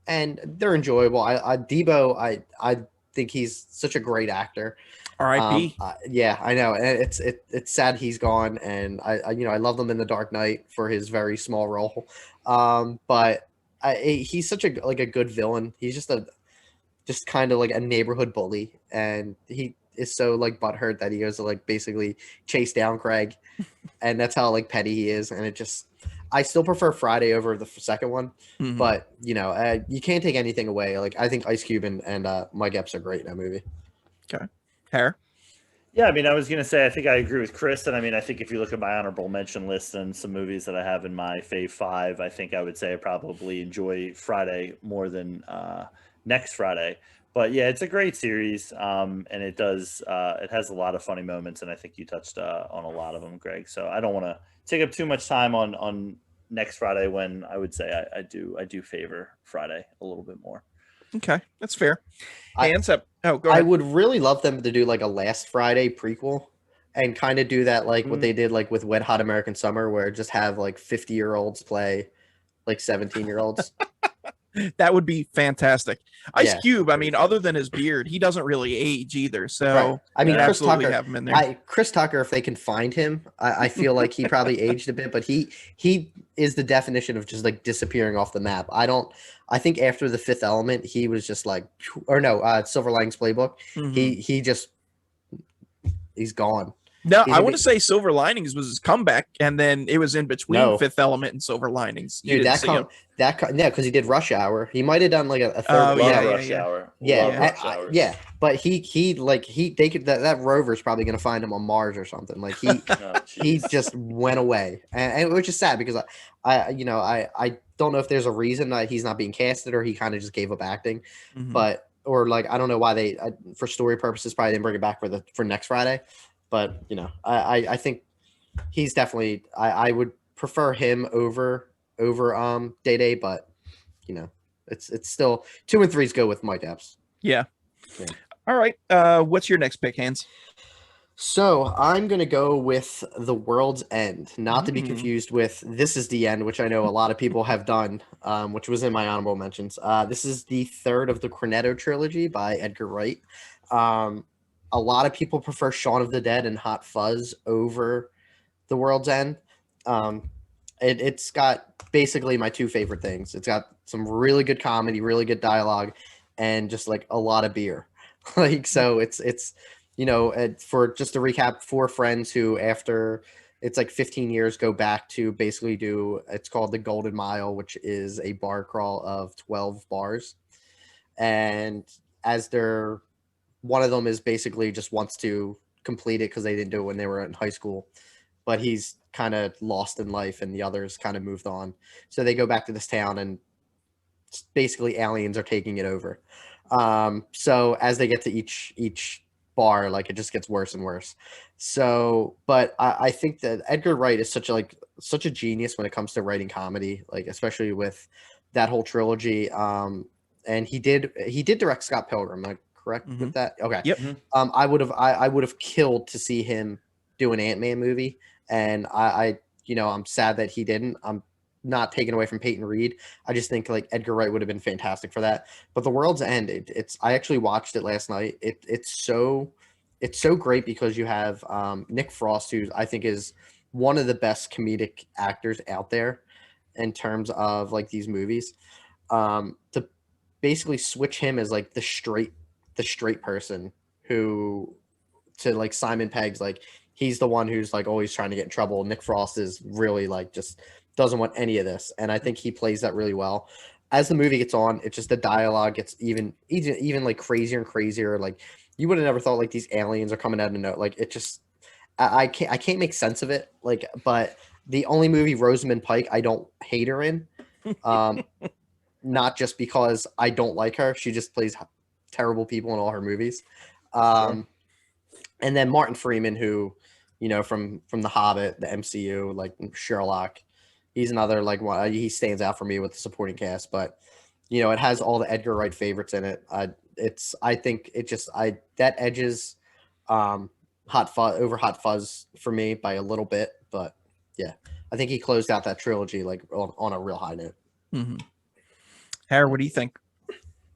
and they're enjoyable. I Debo, I think he's such a great actor. R.I.P. Yeah, I know, and it's sad he's gone, and I you know I love him in The Dark Knight for his very small role, but he's such a good villain. He's just kind of like a neighborhood bully, and he is so like butthurt that he goes to like basically chase down Craig, and that's how like petty he is. And I still prefer Friday over the second one, but you know you can't take anything away. Like I think Ice Cube and Mike Epps are great in that movie. Okay, Hair. Yeah, I mean, I was going to say, I think I agree with Chris. And I mean, I think if you look at my honorable mention list and some movies that I have in my Fave 5, I think I would say I probably enjoy Friday more than Next Friday. But yeah, it's a great series. And it has a lot of funny moments. And I think you touched on a lot of them, Greg. So I don't want to take up too much time on Next Friday, when I would say I do favor Friday a little bit more. Okay, that's fair. Go ahead. I would really love them to do like a Last Friday prequel and kind of do that like what they did like with Wet Hot American Summer, where just have like 50-year-olds play like 17-year-olds. That would be fantastic. Ice Yeah. Cube, I mean, other than his beard, he doesn't really age either. So Right. I mean, you Chris absolutely Tucker, have him in there. Chris Tucker, if they can find him, I feel like he probably aged a bit, but he is the definition of just like disappearing off the map. I think after The Fifth Element, he was just like, or no, Silver Linings Playbook. He's gone. No, I want to say Silver Linings was his comeback, and then it was in between Fifth Element and Silver Linings. Dude, because he did Rush Hour. He might have done like a third. Rush Hour. Yeah. But that rover's probably gonna find him on Mars or something. Like he just went away, and which is sad because I don't know if there's a reason that he's not being casted or he kind of just gave up acting, but or like I don't know why they for story purposes probably didn't bring it back for Next Friday. But you know, I think he's definitely I would prefer him over Day Day, but you know, it's still 2 and 3's go with Mike Epps. Yeah. All right. What's your next pick, Hans? So I'm gonna go with The World's End, not to be confused with This Is the End, which I know a lot of people have done, which was in my honorable mentions. This is the third of the Cornetto trilogy by Edgar Wright. A lot of people prefer Shaun of the Dead and Hot Fuzz over The World's End. It's got basically my two favorite things. It's got some really good comedy, really good dialogue, and just like a lot of beer. Like, so it's you know, for just to recap, 4 friends who after it's like 15 years go back to basically it's called the Golden Mile, which is a bar crawl of 12 bars. And as one of them is basically just wants to complete it because they didn't do it when they were in high school, but he's kind of lost in life and the others kind of moved on. So they go back to this town and basically aliens are taking it over. So as they get to each bar, like it just gets worse and worse. So, but I think that Edgar Wright is such a genius when it comes to writing comedy, like especially with that whole trilogy. And he did direct Scott Pilgrim. Like, correct with that? Okay. Yep. I would have killed to see him do an Ant-Man movie, and I'm sad that he didn't. I'm not taken away from Peyton Reed. I just think like Edgar Wright would have been fantastic for that. But The World's End, I actually watched it last night. It's so great because you have Nick Frost, who I think is one of the best comedic actors out there in terms of like these movies. basically switch him as like the straight person who to like Simon Pegg's like he's the one who's like always trying to get in trouble. Nick Frost is really like just doesn't want any of this, and I think he plays that really well. As the movie gets on, it's just the dialogue gets even like crazier and crazier. Like you would have never thought like these aliens are coming out of nowhere. Like it just I can't make sense of it. Like, but the only movie Rosamund Pike I don't hate her in, not just because I don't like her. She just plays terrible people in all her movies. Sure. And then Martin Freeman, who, you know, from The Hobbit, the MCU, like Sherlock, he's another like one. He stands out for me with the supporting cast. But you know, it has all the Edgar Wright favorites in it. I think it just that edges Hot Fuzz for me by a little bit. But yeah, I think he closed out that trilogy like on a real high note. Mm-hmm. Harry, what do you think?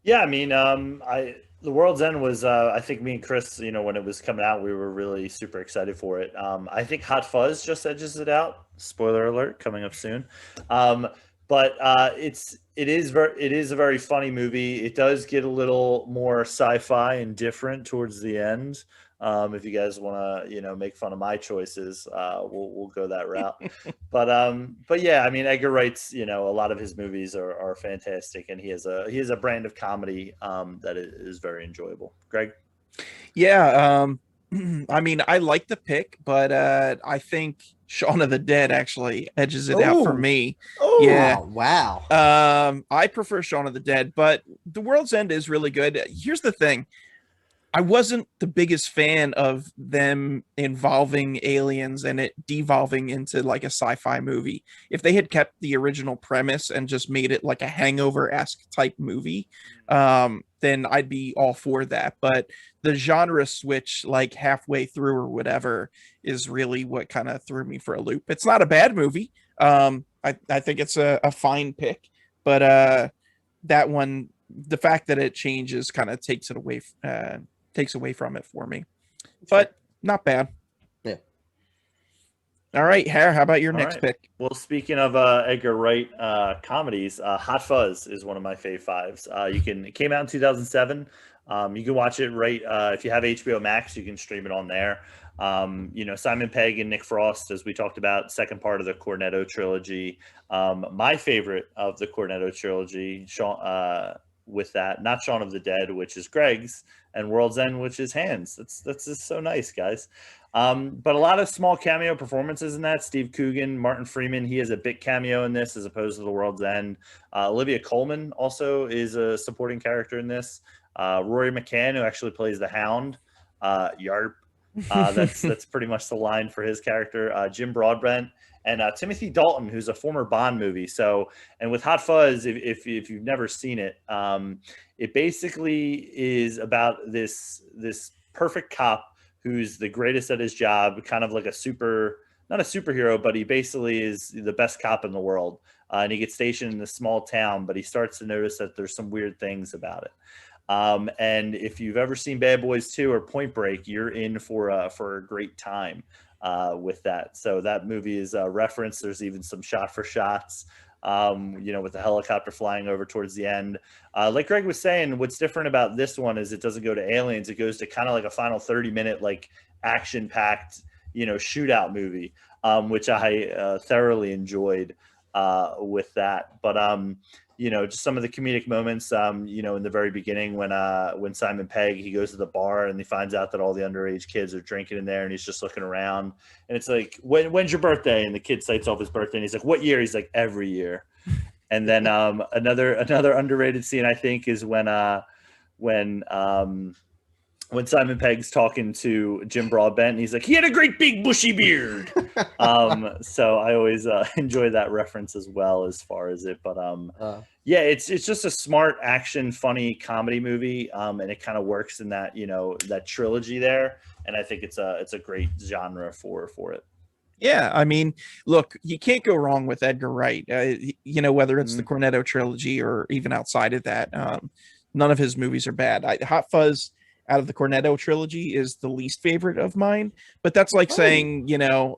Yeah, I mean, The World's End was, I think me and Chris, you know, when it was coming out, we were really super excited for it. I think Hot Fuzz just edges it out. Spoiler alert, coming up soon. But it is a very funny movie. It does get a little more sci-fi and different towards the end. If you guys want to, you know, make fun of my choices, we'll go that route. But yeah, I mean, Edgar Wright's, you know, a lot of his movies are fantastic, and he has a brand of comedy that is very enjoyable. Greg? Yeah, I mean, I like the pick, but I think Shaun of the Dead actually edges it out for me. Oh, yeah, wow. I prefer Shaun of the Dead, but The World's End is really good. Here's the thing. I wasn't the biggest fan of them involving aliens and it devolving into like a sci-fi movie. If they had kept the original premise and just made it like a Hangover-esque type movie, then I'd be all for that. But the genre switch like halfway through or whatever is really what kind of threw me for a loop. It's not a bad movie. I think it's a fine pick, but that one, the fact that it changes kind of takes away from it for me, but not bad. Yeah. All right, Harry, how about your next pick? Well, speaking of Edgar Wright comedies, Hot Fuzz is one of my fave fives. It came out in 2007. You can watch it right if you have HBO Max, you can stream it on there. You know, Simon Pegg and Nick Frost, as we talked about, second part of the Cornetto trilogy. My favorite of the Cornetto trilogy, with that, not Shaun of the Dead, which is Greg's, and World's End, which is Hans. That's just so nice, guys. But a lot of small cameo performances in that. Steve Coogan, Martin Freeman, he has a big cameo in this as opposed to The World's End. Olivia Colman also is a supporting character in this. Rory McCann, who actually plays the Hound, Yarp. That's pretty much the line for his character. Jim Broadbent and Timothy Dalton, who's a former Bond movie. So, and with Hot Fuzz, if you've never seen it, it basically is about this perfect cop who's the greatest at his job, kind of like not a superhero, but he basically is the best cop in the world. And he gets stationed in this small town, but he starts to notice that there's some weird things about it. And if you've ever seen Bad Boys 2 or Point Break, you're in for a great time with that. So that movie is referenced. There's even some shot for shots, you know, with the helicopter flying over towards the end. Like Greg was saying, what's different about this one is it doesn't go to aliens. It goes to kind of like a final 30-minute, like action-packed, you know, shootout movie, which I thoroughly enjoyed with that. But you know, just some of the comedic moments, you know, in the very beginning when Simon Pegg, he goes to the bar and he finds out that all the underage kids are drinking in there and he's just looking around and it's like, when's your birthday? And the kid cites off his birthday and he's like, what year? He's like, every year. And then another underrated scene, I think, is when Simon Pegg's talking to Jim Broadbent, and he's like, he had a great big bushy beard. So I always enjoy that reference as well as far as it. But yeah, it's just a smart action, funny comedy movie, and it kind of works in that, you know, that trilogy there. And I think it's a great genre for it. Yeah, I mean, look, you can't go wrong with Edgar Wright. You know, whether it's the Cornetto trilogy or even outside of that, none of his movies are bad. Hot Fuzz, out of the Cornetto trilogy, is the least favorite of mine, but that's like saying, you know,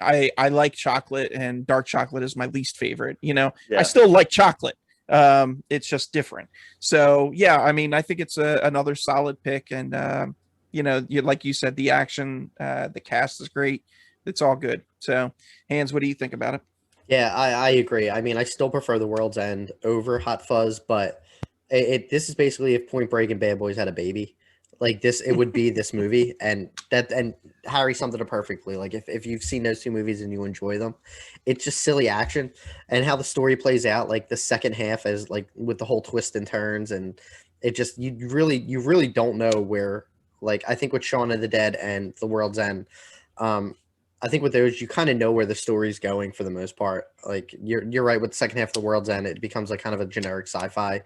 I like chocolate and dark chocolate is my least favorite. You know, I still like chocolate. It's just different. So yeah, I mean, I think it's another solid pick, and like you said, the action, the cast is great. It's all good. So, Hands, what do you think about it? Yeah, I agree. I mean, I still prefer The World's End over Hot Fuzz, but this is basically if Point Break and Bad Boys had a baby. Like this, it would be this movie, and Harry summed it up perfectly. Like if you've seen those two movies and you enjoy them, it's just silly action and how the story plays out. Like the second half is like with the whole twist and turns, and it just you really don't know where. Like I think with Shaun of the Dead and The World's End, um, I think with those, you kind of know where the story's going for the most part. Like you're right with the second half of The World's End, it becomes like kind of a generic sci-fi.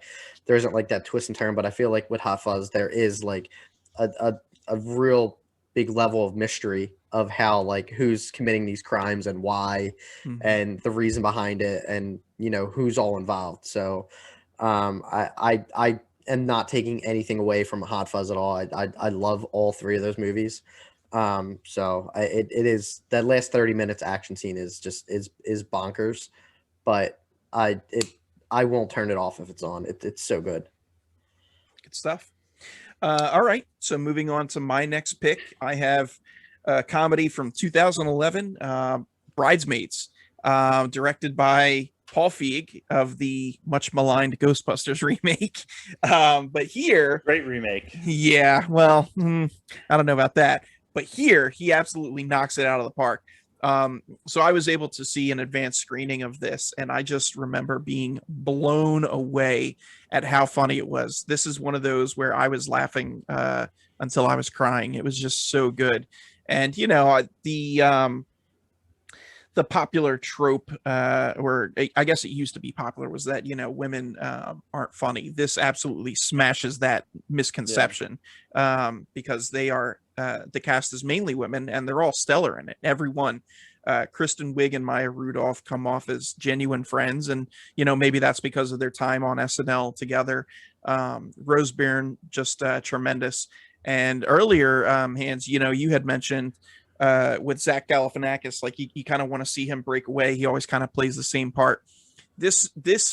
There isn't like that twist and turn, but I feel like with Hot Fuzz, there is like a real big level of mystery of how like who's committing these crimes and why, and the reason behind it, and who's all involved. So I am not taking anything away from Hot Fuzz at all. I love all three of those movies. So it is that last 30 minutes action scene is just is bonkers, but I won't turn it off if it's on. It's so good. Good stuff. All right, so moving on to my next pick, I have a comedy from 2011, Bridesmaids, directed by Paul Feig of the much maligned Ghostbusters remake. But here, Great remake. yeah, well, I don't know about that. But here, he absolutely knocks it out of the park. So I was able to see an advanced screening of this, and I just remember being blown away at how funny it was. This is one of those where I was laughing until I was crying. It was just so good. And the popular trope, or I guess it used to be popular, was that women aren't funny. This absolutely smashes that misconception, because they are the cast is mainly women, and they're all stellar in it. Everyone, Kristen Wiig and Maya Rudolph come off as genuine friends, and maybe that's because of their time on SNL together. Rose Byrne, just tremendous. And earlier, Hands, you had mentioned with Zach Galifianakis, like you kind of want to see him break away. He always kind of plays the same part. This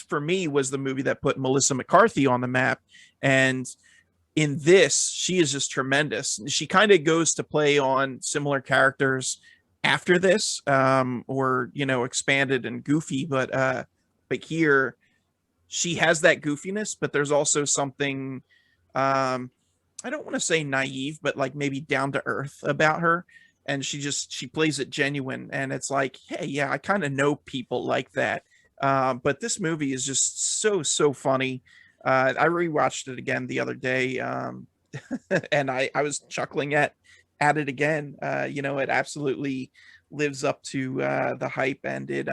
for me was the movie that put Melissa McCarthy on the map, and in this, she is just tremendous. She kind of goes to play on similar characters after this, or expanded and goofy, but here she has that goofiness, but there's also something, I don't want to say naive, but like maybe down to earth about her. And she plays it genuine, and it's like, hey, yeah, I kind of know people like that. But this movie is just so funny. I rewatched it again the other day, and I was chuckling at it again. It absolutely lives up to the hype, and it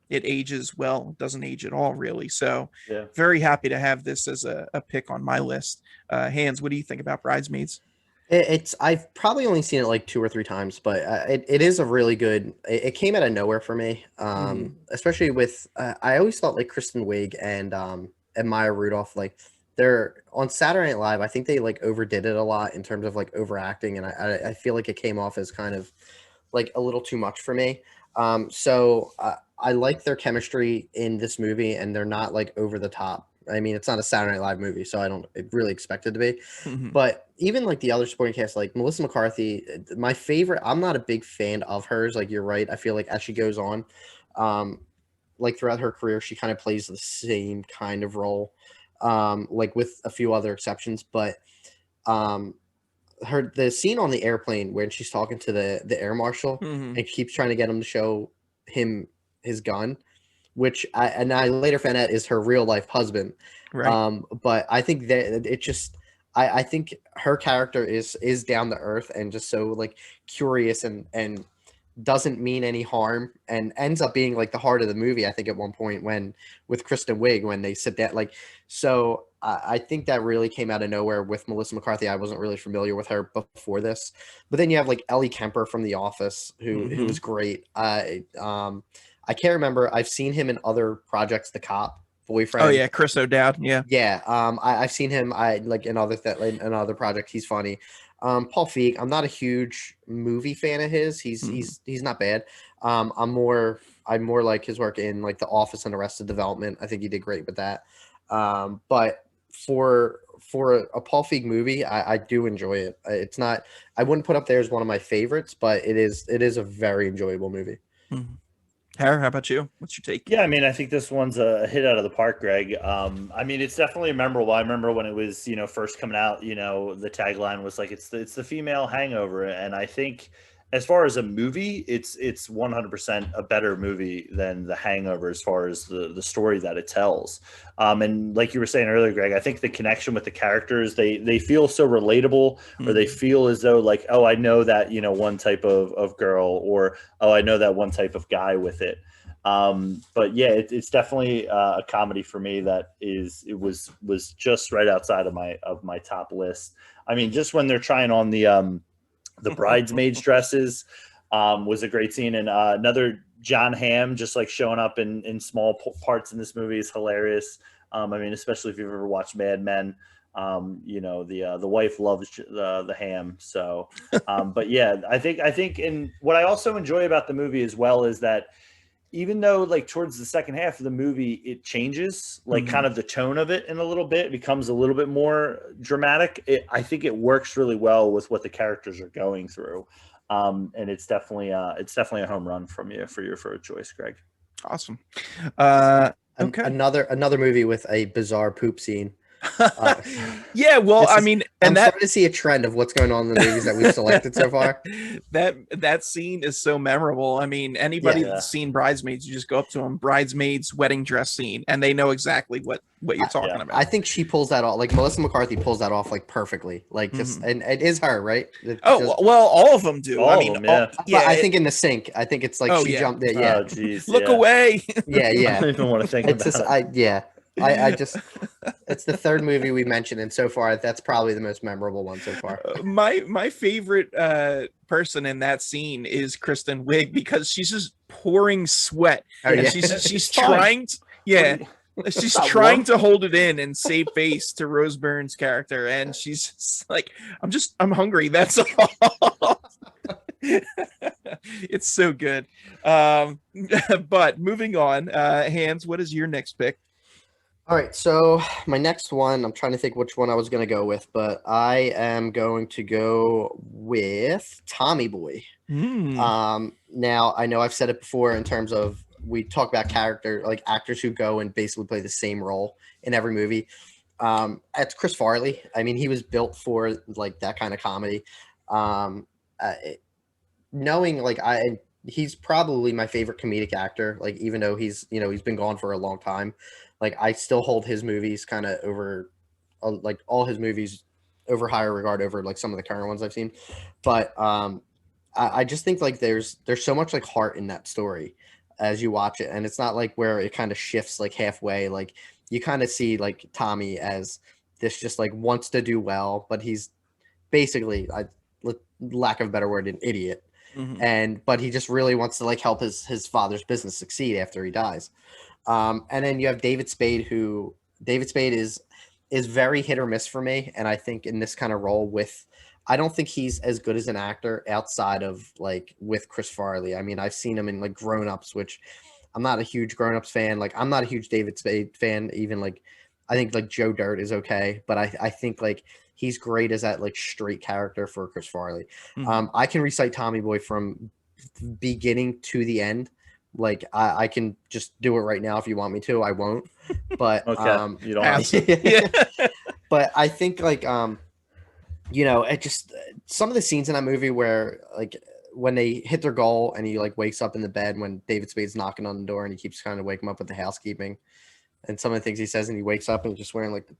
ages well. It doesn't age at all, really. So Yeah. very happy to have this as a pick on my list. Hands, what do you think about Bridesmaids? I've probably only seen it like 2 or 3 times, but it is a really good. It came out of nowhere for me, especially with I always thought like Kristen Wiig and Maya Rudolph, like they're on Saturday Night Live. I think they like overdid it a lot in terms of like overacting, and I feel like it came off as kind of like a little too much for me. So I like their chemistry in this movie, and they're not like over the top. I mean, it's not a Saturday Night Live movie, so I don't really expect it to be. But even like the other supporting cast, like Melissa McCarthy, my favorite. I'm not a big fan of hers. Like you're right. I feel like as she goes on, like throughout her career, she kind of plays the same kind of role, like with a few other exceptions. But the scene on the airplane when she's talking to the air marshal and keeps trying to get him to show him his gun, which I later found out is her real life husband. Right. But I think that it just I think her character is down to earth and just so like curious and doesn't mean any harm, and ends up being like the heart of the movie. I think at one point when with Kristen Wiig when they sit down, like, so I think that really came out of nowhere with Melissa McCarthy. I wasn't really familiar with her before this, but then you have like Ellie Kemper from The Office who was great. I can't remember. I've seen him in other projects. The Cop, Boyfriend. Oh yeah, Chris O'Dowd. Yeah. Yeah. I've seen him. I like in other projects. He's funny. Paul Feig. I'm not a huge movie fan of his. He's not bad. I'm more I more like his work in like The Office and Arrested Development. I think he did great with that. But for a Paul Feig movie, I do enjoy it. It's not, I wouldn't put up there as one of my favorites, but it is a very enjoyable movie. Mhm. Harry, how about you? What's your take? Yeah, I mean, I think this one's a hit out of the park, Greg. I mean, it's definitely memorable. I remember when it was, first coming out, the tagline was like, it's the female Hangover. And I think as far as a movie, it's 100% a better movie than The Hangover as far as the story that it tells. And like you were saying earlier, Greg, I think the connection with the characters, they feel so relatable, or they feel as though like, oh, I know that, one type of girl, or, oh, I know that one type of guy with it. But yeah, it's definitely a comedy for me that was just right outside of my top list. I mean, just when they're trying on the bridesmaids dresses was a great scene, and another John Hamm just like showing up in small parts in this movie is hilarious. I mean, especially if you've ever watched Mad Men. The wife loves the ham. So, but yeah, I think, and what I also enjoy about the movie as well is that even though like towards the second half of the movie, it changes like kind of the tone of it in a little bit, it becomes a little bit more dramatic. I think it works really well with what the characters are going through. And it's definitely a home run from you for your first choice, Greg. Awesome. Okay. Another movie with a bizarre poop scene. Yeah, well, I mean, I'm starting to see a trend of what's going on in the movies that we've selected so far. That scene is so memorable. I mean, anybody that's seen Bridesmaids, you just go up to them, Bridesmaids wedding dress scene, and they know exactly what you're talking about. I think she pulls that off. Like Melissa McCarthy pulls that off like perfectly. Like just and it is her, right? Well, all of them do. I mean, but I think in the sink. I think it's like she jumped it. Yeah. Oh, geez, Look away. Yeah. I don't even want to think about it. I just it's the third movie we mentioned, and so far that's probably the most memorable one so far. My favorite person in that scene is Kristen Wiig, because she's just pouring sweat, and she's trying to, she's trying to hold it in and save face to Rose Byrne's character, and she's just like, I'm hungry, that's all. It's so good. But moving on, Hans, what is your next pick? All right, so my next one, I'm trying to think which one I was going to go with, but I am going to go with Tommy Boy. Now, I know I've said it before in terms of we talk about actors who go and basically play the same role in every movie. That's Chris Farley. I mean, he was built for like that kind of comedy. He's probably my favorite comedic actor. Like, even though he's been gone for a long time, like I still hold his movies kind of over, like all his movies over higher regard over like some of the current ones I've seen. But I just think like there's so much like heart in that story as you watch it, and it's not like where it kind of shifts like halfway. Like you kind of see like Tommy as this just like wants to do well, but he's basically, lack of a better word, an idiot. But he just really wants to like help his father's business succeed after he dies. And then you have David Spade, is very hit or miss for me. And I think in this kind of role I don't think he's as good as an actor outside of like with Chris Farley. I mean, I've seen him in like Grown Ups, which I'm not a huge Grown Ups fan. Like I'm not a huge David Spade fan. Even like, I think like Joe Dirt is okay. But I think like he's great as that like straight character for Chris Farley. I can recite Tommy Boy from beginning to the end. Like I can just do it right now if you want me to. I won't, but okay. You don't have to. But I think like it just some of the scenes in that movie where like when they hit their goal and he like wakes up in the bed when David Spade's knocking on the door and he keeps trying to wake him up with the housekeeping, and some of the things he says, and he wakes up and he's just wearing like the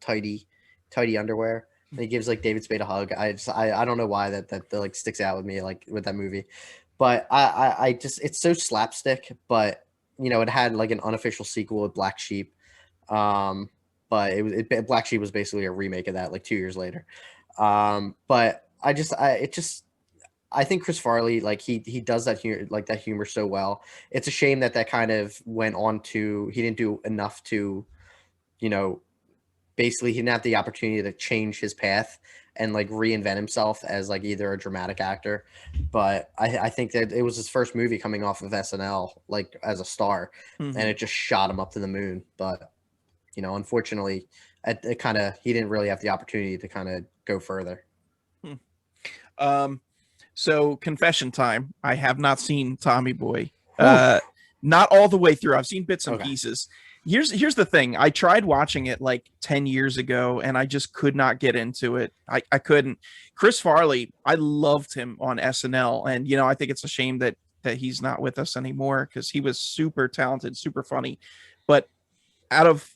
tidy underwear. And he gives like David Spade a hug. I don't know why that like sticks out with me like with that movie. But I just, it's so slapstick, but it had like an unofficial sequel with Black Sheep. But Black Sheep was basically a remake of that like 2 years later. But I think Chris Farley, like he does that humor so well. It's a shame that kind of went on to, he didn't do enough to, basically he didn't have the opportunity to change his path and like reinvent himself as like either a dramatic actor. But I think that it was his first movie coming off of SNL, like as a star, and it just shot him up to the moon. But unfortunately, it kind of he didn't really have the opportunity to kind of go further. So confession time. I have not seen Tommy Boy. Not all the way through. I've seen bits and pieces. Here's the thing. I tried watching it like 10 years ago and I just could not get into it. I couldn't. Chris Farley, I loved him on SNL, and I think it's a shame that he's not with us anymore because he was super talented, super funny. But out of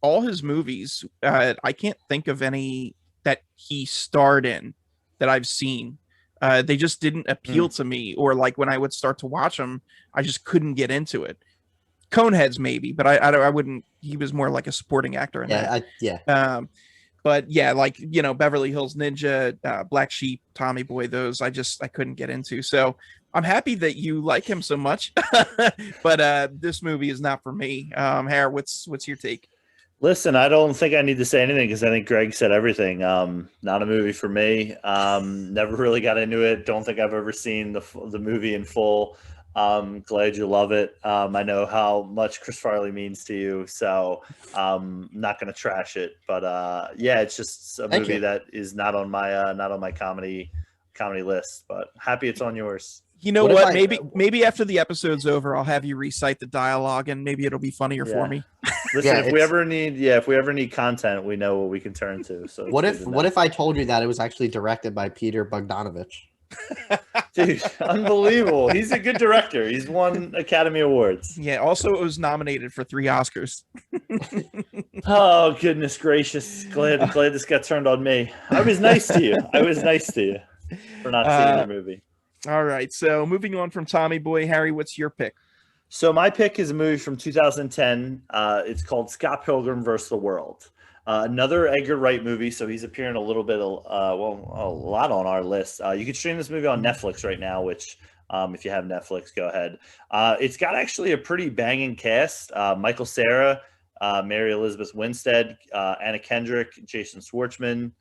all his movies, I can't think of any that he starred in that I've seen. They just didn't appeal to me, or like when I would start to watch them, I just couldn't get into it. Coneheads maybe, but I wouldn't. He was more like a supporting actor in that. But yeah, like Beverly Hills Ninja, Black Sheep, Tommy Boy, those I couldn't get into. So I'm happy that you like him so much, but this movie is not for me. Harry, what's your take? Listen, I don't think I need to say anything because I think Greg said everything. Not a movie for me. Never really got into it. Don't think I've ever seen the movie in full. Glad you love it. I know how much Chris Farley means to you, so not going to trash it. But yeah, it's just a movie that is not on my comedy list. But happy it's on yours. You know what? Maybe after the episode's over, I'll have you recite the dialogue, and maybe it'll be funnier for me. Listen, if we ever need content, we know what we can turn to. So what if I told you that it was actually directed by Peter Bogdanovich? Dude, unbelievable. He's a good director. He's won Academy Awards. Yeah, also it was nominated for 3 Oscars. Oh, goodness gracious. Glad this got turned on me. I was nice to you for not seeing the movie. All right, so moving on from Tommy Boy, Harry, what's your pick? So my pick is a movie from 2010. It's called Scott Pilgrim vs. the World. Another Edgar Wright movie, so he's appearing a little bit, a lot on our list. You can stream this movie on Netflix right now, which if you have Netflix, go ahead. It's got actually a pretty banging cast. Michael Cera, Mary Elizabeth Winstead, Anna Kendrick, Jason Schwartzman,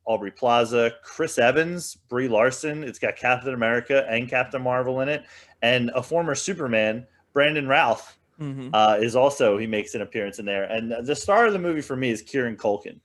Aubrey Plaza, Chris Evans, Brie Larson. It's got Captain America and Captain Marvel in it, and a former Superman, Brandon Routh. Is also, he makes an appearance in there. And the star of the movie for me is Kieran Culkin.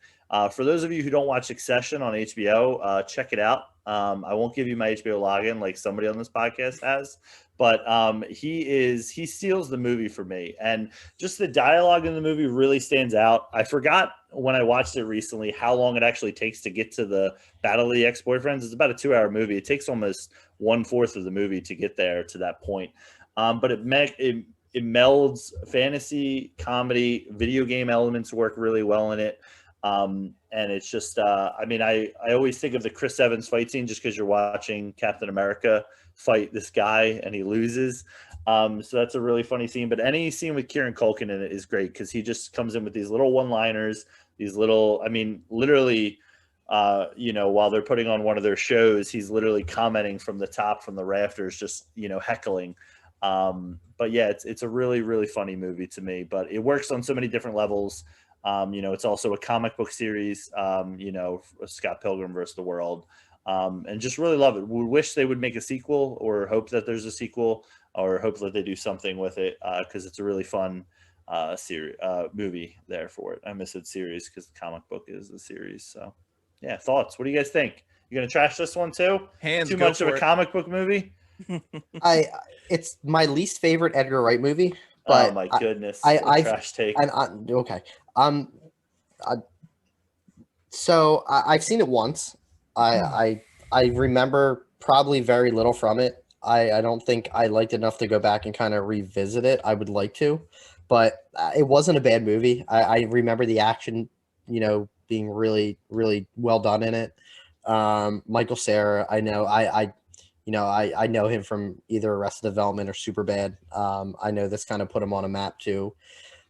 For those of you who don't watch Succession on HBO, check it out. I won't give you my HBO login like somebody on this podcast has, but he steals the movie for me. And just the dialogue in the movie really stands out. I forgot when I watched it recently how long it actually takes to get to the Battle of the Ex-Boyfriends. It's about a 2-hour movie. It takes almost 1/4 of the movie to get there to that point. But it melds fantasy, comedy, video game elements work really well in it. And it's just, I always think of the Chris Evans fight scene just because you're watching Captain America fight this guy and he loses. So that's a really funny scene. But any scene with Kieran Culkin in it is great because he just comes in with these little one-liners, literally, while they're putting on one of their shows, he's literally commenting from the rafters, just, heckling. But yeah, it's a really, really funny movie to me, but it works on so many different levels. It's also a comic book series, Scott Pilgrim vs. the World, and just really love it. We wish they would make a sequel, or hope that there's a sequel, or hope that they do something with it. Cause it's a really fun, movie there for it. I miss it series cause the comic book is the series. So yeah. Thoughts. What do you guys think? You going to trash this one too? Too much of a comic book movie? It's my least favorite Edgar Wright movie. But oh my goodness! Trash take. Okay. So I've seen it once. I remember probably very little from it. I don't think I liked it enough to go back and kind of revisit it. I would like to, but it wasn't a bad movie. I remember the action, being really, really well done in it. Michael Cera, I know. I know him from either Arrested Development or Superbad. I know this kind of put him on a map too.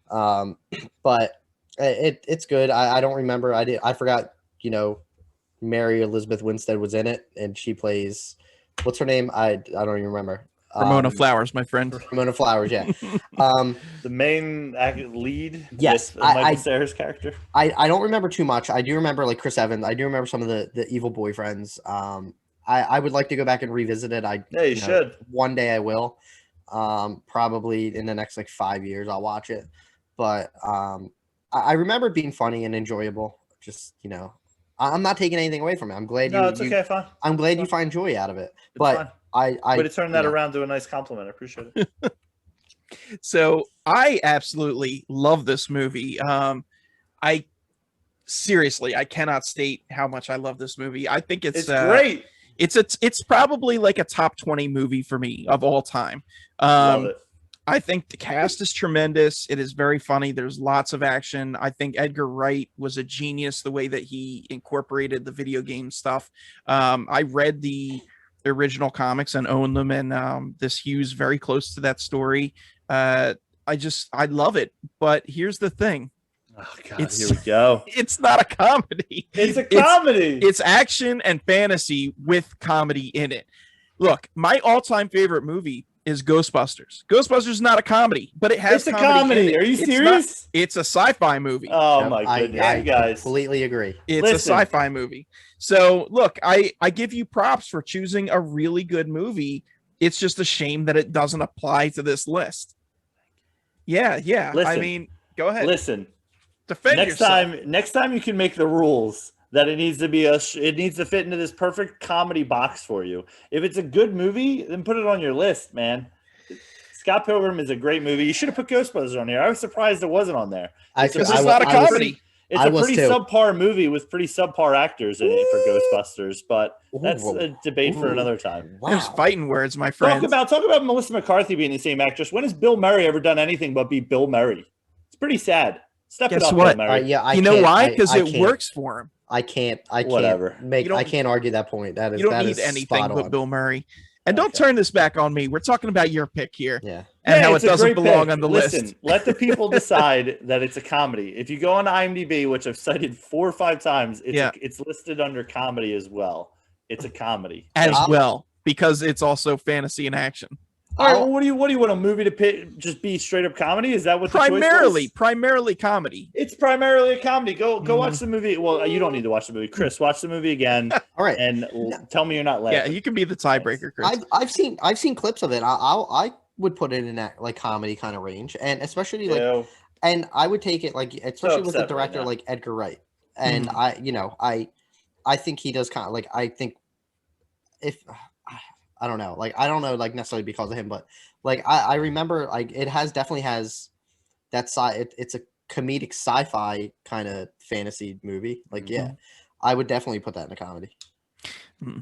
But it's good. I don't remember. I forgot, Mary Elizabeth Winstead was in it, and she plays, what's her name? I don't even remember. Ramona Flowers, my friend. Ramona Flowers, yeah. The main lead. Yes, Michael Cera's character. I don't remember too much. I do remember like Chris Evans. I do remember some of the evil boyfriends. I would like to go back and revisit it. You should. One day I will. Probably in the next like 5 years I'll watch it. But I remember it being funny and enjoyable. Just I'm not taking anything away from it. I'm glad it's okay, fine. I'm glad you find joy out of it. It's fine. I Way to turn that around to a nice compliment. I appreciate it. So I absolutely love this movie. I cannot state how much I love this movie. I think it's great. It's probably like a top 20 movie for me of all time. Love it. I think the cast is tremendous. It is very funny. There's lots of action. I think Edgar Wright was a genius the way that he incorporated the video game stuff. I read the original comics and own them, and this hews very close to that story. I love it. But here's the thing. Oh God, here we go. It's not a comedy. It's a comedy. It's action and fantasy with comedy in it. Look, my all-time favorite movie is Ghostbusters. Ghostbusters is not a comedy, but it has comedy. Are you serious? It's a sci-fi movie. Oh my goodness, I you guys. Completely agree. It's a sci-fi movie. So look, I give you props for choosing a really good movie. It's just a shame that it doesn't apply to this list. Yeah. Listen, I mean, go ahead. Listen. Defend yourself. Next time you can make the rules that it needs to be it needs to fit into this perfect comedy box for you. If it's a good movie, then put it on your list, man. Scott Pilgrim is a great movie. You should have put Ghostbusters on here. I was surprised it wasn't on there. It's not a comedy. It's a pretty subpar movie with pretty subpar actors in it for Ghostbusters, but that's a debate for another time. Wow. There's fighting words, my friend. Talk about Melissa McCarthy being the same actress. When has Bill Murray ever done anything but be Bill Murray? It's pretty sad. Step it up, Bill Murray. You know why? Because it works for him. I can't argue that point. That is, you don't need anything but Bill Murray. And don't turn this back on me. We're talking about your pick here. Yeah. And how it doesn't belong on the list. Let the people decide that it's a comedy. If you go on IMDb, which I've cited 4 or 5 times, it's listed under comedy as well. It's a comedy. Well, because it's also fantasy and action. All right, well, what do you want a movie to just be straight up comedy? Is that what the choice was? Primarily comedy. It's primarily a comedy. Go watch the movie. Well, you don't need to watch the movie. Chris, watch the movie again. All right, and tell me you're not laughing. Yeah, you can be the tiebreaker, Chris. I've seen clips of it. I would put it in that like comedy kind of range, and especially like, and I would take it like, especially with a director like Edgar Wright, and I think he does kind of like, I think if. I don't know, like necessarily because of him, but like I remember like it definitely has that side. It's a comedic sci-fi kind of fantasy movie. Like, yeah, I would definitely put that in a comedy.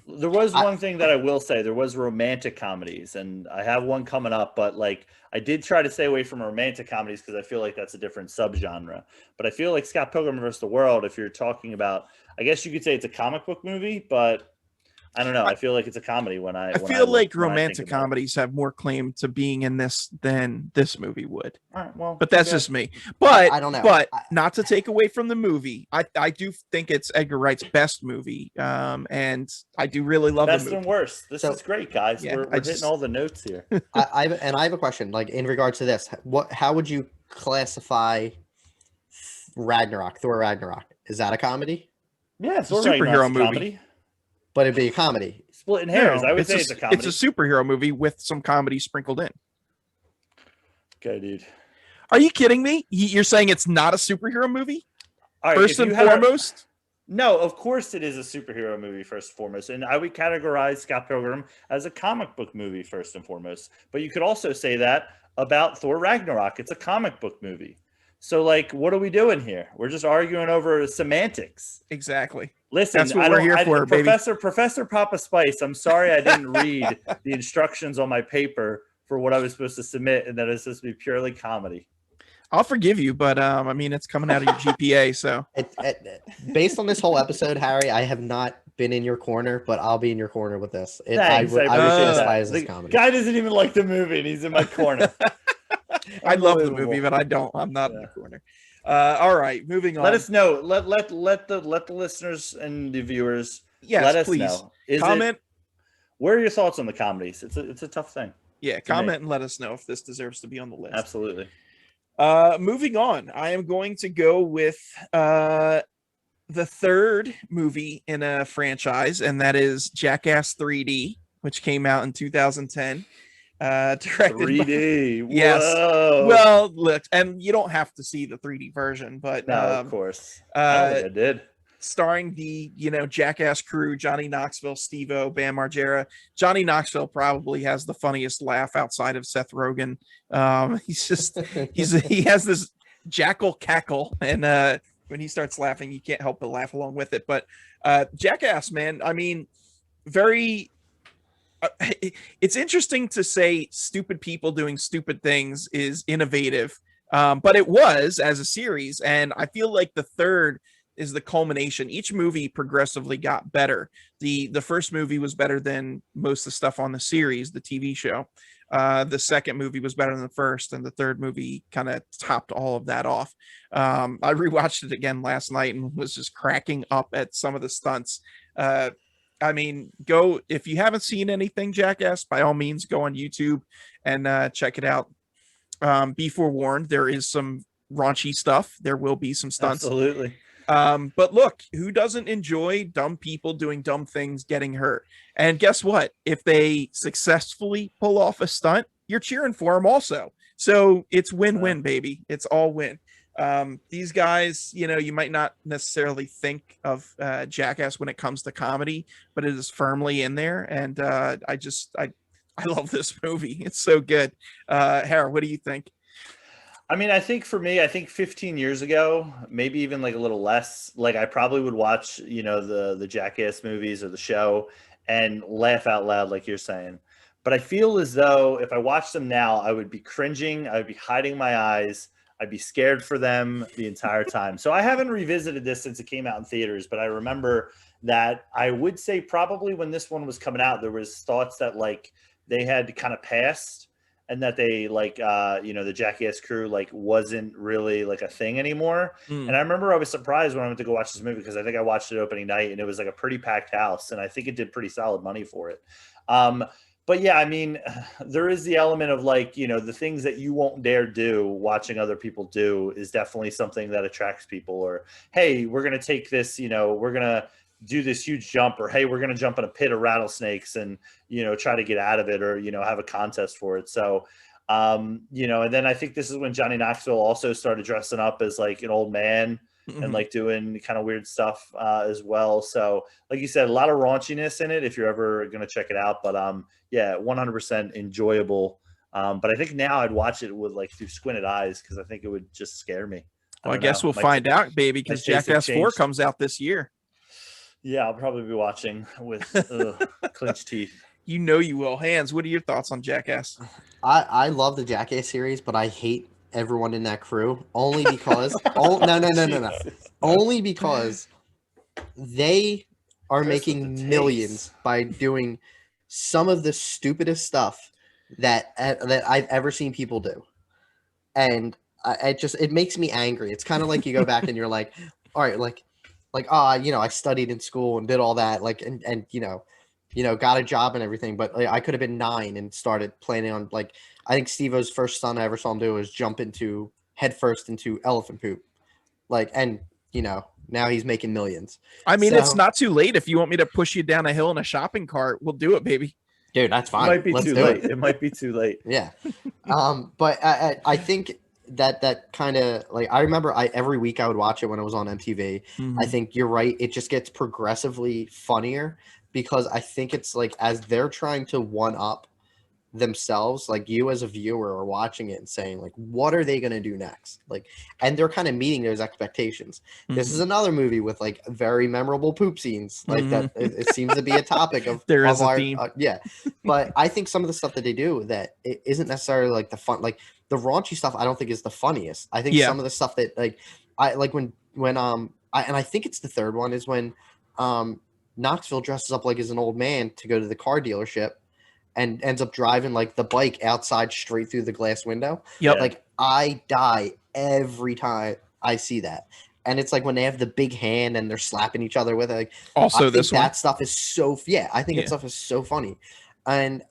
There was one thing that I will say. There was romantic comedies, and I have one coming up, but like I did try to stay away from romantic comedies because I feel like that's a different subgenre. But I feel like Scott Pilgrim vs. the World, if you're talking about, I guess you could say it's a comic book movie, but I don't know. I feel like it's a comedy I feel like romantic comedies have more claim to being in this than this movie would. All right, well, but that's just me. But I don't know. But not to take away from the movie, I do think it's Edgar Wright's best movie. And I do really love best the movie. And worst. This is great, guys. Yeah, we're hitting all the notes here. I have a question. Like in regards to this, how would you classify Ragnarok? Thor Ragnarok, is that a comedy? Yeah, it's a superhero movie. Comedy. But it'd be a comedy. Split in hairs. I would say it's a comedy. It's a superhero movie with some comedy sprinkled in. Okay, dude. Are you kidding me? You're saying it's not a superhero movie? All right, first and foremost? No, of course it is a superhero movie first and foremost. And I would categorize Scott Pilgrim as a comic book movie first and foremost. But you could also say that about Thor Ragnarok. It's a comic book movie. So, like, what are we doing here? We're just arguing over semantics. Exactly. Listen, that's what we're here for, baby. Professor Papa Spice, I'm sorry I didn't read the instructions on my paper for what I was supposed to submit, and that it's supposed to be purely comedy. I'll forgive you, but I mean, it's coming out of your GPA, so. Based on this whole episode, Harry, I have not been in your corner, but I'll be in your corner with this. Thanks, I would classify as this comedy. Guy doesn't even like the movie, and he's in my corner. I love the movie, but I'm not in the corner. All right, moving on. Let us know. Let the listeners and the viewers. Yes, let us please know. Comment. What are your thoughts on the comedies? It's a tough thing. Yeah, comment and let us know if this deserves to be on the list. Absolutely. Moving on, I am going to go with the third movie in a franchise, and that is Jackass 3D, which came out in 2010. Directed 3D. by, yes. Whoa. Well, look, and you don't have to see the 3D version, but No, of course. I don't think I did. Starring the Jackass crew, Johnny Knoxville, Steve-O, Bam Margera. Johnny Knoxville probably has the funniest laugh outside of Seth Rogen. He has this jackal cackle, and when he starts laughing, you can't help but laugh along with it. But Jackass, man, I mean, very. It's interesting to say stupid people doing stupid things is innovative, but it was as a series, and I feel like the third is the culmination. Each movie progressively got better. The first movie was better than most of the stuff on the series, the TV show. The second movie was better than the first, and the third movie kind of topped all of that off. I rewatched it again last night and was just cracking up at some of the stunts. I mean, go if you haven't seen anything Jackass, by all means, go on YouTube and check it out. Be forewarned, there is some raunchy stuff. There will be some stunts. Absolutely. But look, who doesn't enjoy dumb people doing dumb things, getting hurt? And guess what? If they successfully pull off a stunt, you're cheering for them also. So it's win-win, baby. It's all win. These guys, you might not necessarily think of Jackass when it comes to comedy, but it is firmly in there. And I love this movie. It's so good. Hera, what do you think? I mean, I think for me, 15 years ago, maybe even like a little less, like I probably would watch, the Jackass movies or the show and laugh out loud, like you're saying. But I feel as though if I watched them now, I would be cringing. I would be hiding my eyes. I'd be scared for them the entire time. So I haven't revisited this since it ccame out in theaters, but I remember that I would say probably when this one was coming out, there was thoughts that like they had kind of passed, and that they the Jackass crew wasn't really like a thing anymore. And I remember I was surprised when I went to go watch this movie, because I think I watched it opening night and it was like a pretty packed house, and I think it did pretty solid money for it. But yeah, I mean, there is the element of the things that you won't dare do, watching other people do is definitely something that attracts people. Or, hey, we're going to take this, we're going to do this huge jump, or hey, we're going to jump in a pit of rattlesnakes and try to get out of it, or have a contest for it. So and then I think this is when Johnny Knoxville also started dressing up as like an old man and doing kind of weird stuff as well. So like you said, a lot of raunchiness in it if you're ever going to check it out. But yeah, 100% enjoyable. But I think now I'd watch it with through squinted eyes, because I think it would just scare me. I guess we'll find out, baby, because Jackass 4 comes out this year. Yeah, I'll probably be watching with clenched teeth. You will. Hans, what are your thoughts on Jackass? I love the Jackass series, but I hate everyone in that crew only because no. Only because they are making millions by doing some of the stupidest stuff that I've ever seen people do. And it makes me angry. It's kind of like you go back and you're like, all right, I studied in school and did all that, and got a job and everything, but I could have been 9 and started planning on I think Steve-O's first stunt I ever saw him do was jump headfirst into elephant poop, and now he's making millions. I mean, it's not too late. If you want me to push you down a hill in a shopping cart, we'll do it, baby. Dude, that's fine. It might be too late. It might be too late. Yeah. But I think that kind of I remember every week I would watch it when it was on MTV. I think you're right. It just gets progressively funnier, because I think it's as they're trying to one up themselves, you as a viewer are watching it and saying what are they going to do next? And they're kind of meeting those expectations. This is another movie with very memorable poop scenes that it seems to be a topic of there is of a theme. Yeah. But I think some of the stuff that they do that it isn't necessarily the fun, the raunchy stuff I don't think is the funniest. I think some of the stuff that I I think it's the third one is when Knoxville dresses up as an old man to go to the car dealership and ends up driving the bike outside straight through the glass window. Yep. I die every time I see that. And it's when they have the big hand and they're slapping each other with it. Also, this that stuff is so I think that stuff is so funny. And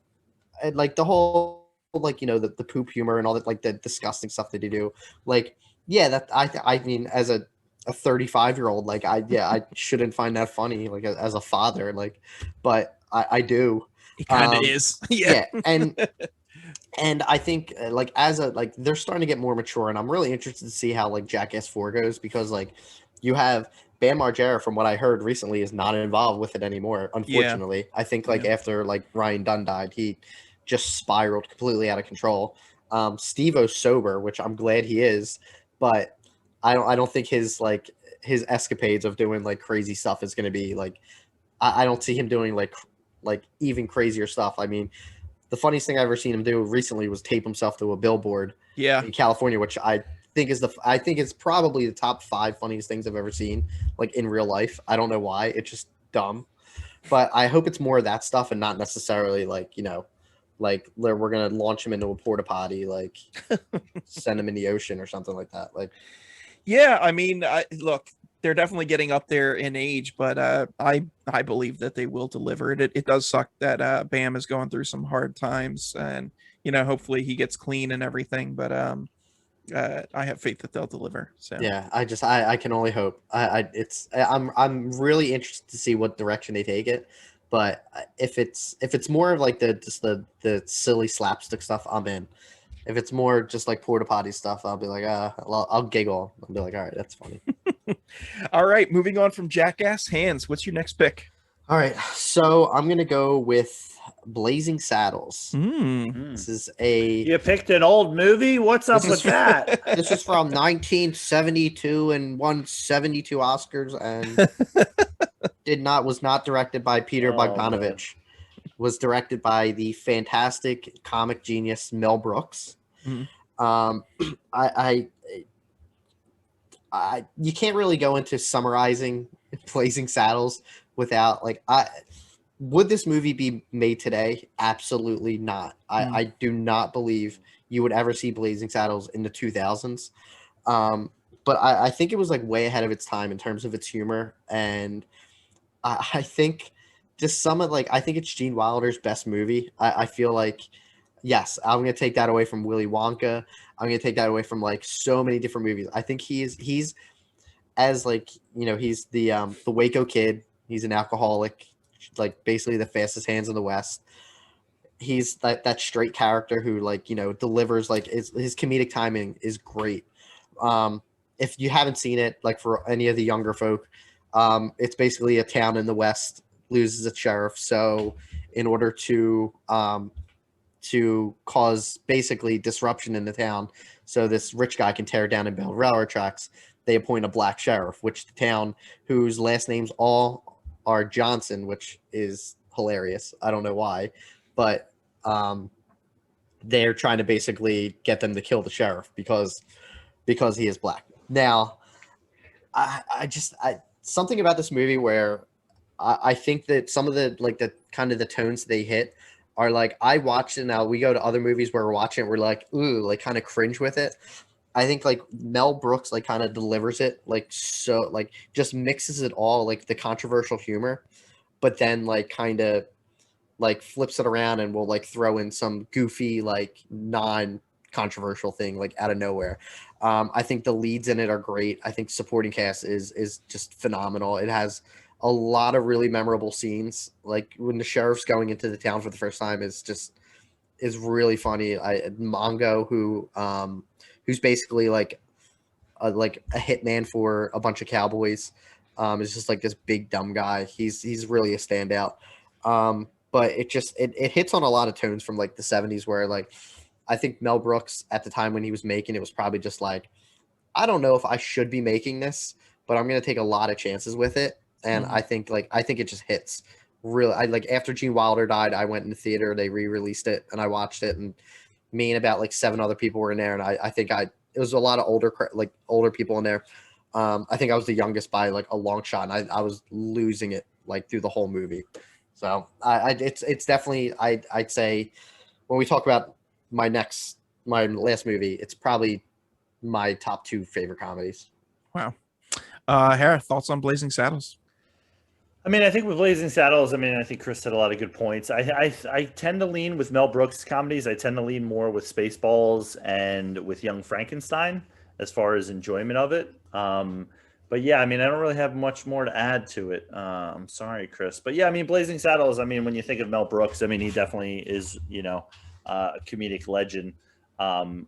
the whole like, you know, the poop humor and all that, like the disgusting stuff that they do. Like, yeah, that I mean, as a 35-year-old, like I shouldn't find that funny, like as a father, like, but I do. It kind of is. Yeah, and I think like as a like they're starting to get more mature, and I'm really interested to see how like Jackass 4 goes, because like you have Bam Margera, from what I heard recently, is not involved with it anymore. Unfortunately, I think like after like Ryan Dunn died, he just spiraled completely out of control. Steve-O's sober, which I'm glad he is, but I don't think his escapades of doing like crazy stuff is going to be like I don't see him doing like even crazier stuff. I mean, the funniest thing I've ever seen him do recently was tape himself to a billboard in California, which I think it's probably the top 5 funniest things I've ever seen, like in real life. I don't know why. It's just dumb. But I hope it's more of that stuff and not necessarily like, you know, like we're going to launch him into a porta potty, like send him in the ocean or something like that. Like, yeah, I mean, look, they're definitely getting up there in age, but I believe that they will deliver it. It does suck that Bam is going through some hard times, and you know, hopefully he gets clean and everything. But I have faith that they'll deliver. So yeah, I can only hope. I'm really interested to see what direction they take it. But if it's more of like the silly slapstick stuff, I'm in. If it's more just like porta potty stuff, I'll be like, I'll giggle. I'll be like, all right, that's funny. All right, moving on from Jackass. Hands, what's your next pick? All right, so I'm gonna go with Blazing Saddles. Mm. This is You picked an old movie? What's up with that? This is from 1972 and won 72 Oscars, and was not directed by Peter Bogdanovich. Was directed by the fantastic comic genius Mel Brooks. Mm-hmm. You can't really go into summarizing Blazing Saddles without like would this movie be made today? Absolutely not. I do not believe you would ever see Blazing Saddles in the 2000s. But I think it was like way ahead of its time in terms of its humor, and I think just some of like I think it's Gene Wilder's best movie. I feel like yes, I'm gonna take that away from Willy Wonka. I'm gonna take that away from like so many different movies. I think he's as like, you know, he's the Waco Kid. He's an alcoholic, like basically the fastest hands in the West. He's that straight character who like, you know, delivers like his comedic timing is great. If you haven't seen it, like for any of the younger folk, it's basically a town in the West loses its sheriff. So in order to cause basically disruption in the town, so this rich guy can tear down and build railroad tracks, they appoint a black sheriff, which the town, whose last names all are Johnson, which is hilarious. I don't know why, but they're trying to basically get them to kill the sheriff because he is black. Now, I something about this movie where I think that some of the like the kind of the tones they hit are like, I watched it. Now we go to other movies where we're watching it, we're like, ooh, like kind of cringe with it. I think like Mel Brooks like kind of delivers it like so like just mixes it all, like the controversial humor, but then like kind of like flips it around and will like throw in some goofy like non-controversial thing like out of nowhere. I think the leads in it are great. I think supporting cast is just phenomenal. It has a lot of really memorable scenes, like when the sheriff's going into the town for the first time is really funny. Mongo, who's basically like a hitman for a bunch of cowboys, is just like this big dumb guy. He's really a standout. But it hits on a lot of tones from like the 70s where like I think Mel Brooks at the time when he was making it was probably just like, I don't know if I should be making this, but I'm gonna take a lot of chances with it. And I think it just hits really. I like after Gene Wilder died, I went in the theater, they re-released it, and I watched it, and me and about like 7 other people were in there, and I think it was a lot of older people in there. I think I was the youngest by like a long shot, and I was losing it like through the whole movie. So it's definitely I'd say when we talk about my last movie, it's probably my top 2 favorite comedies. Wow. Hera, thoughts on Blazing Saddles? I mean, I think with Blazing Saddles, I mean, I think Chris had a lot of good points. I tend to lean with Mel Brooks comedies. I tend to lean more with Spaceballs and with Young Frankenstein as far as enjoyment of it. But yeah, I mean, I don't really have much more to add to it. I'm sorry, Chris. But yeah, I mean, Blazing Saddles, I mean, when you think of Mel Brooks, I mean, he definitely is, a comedic legend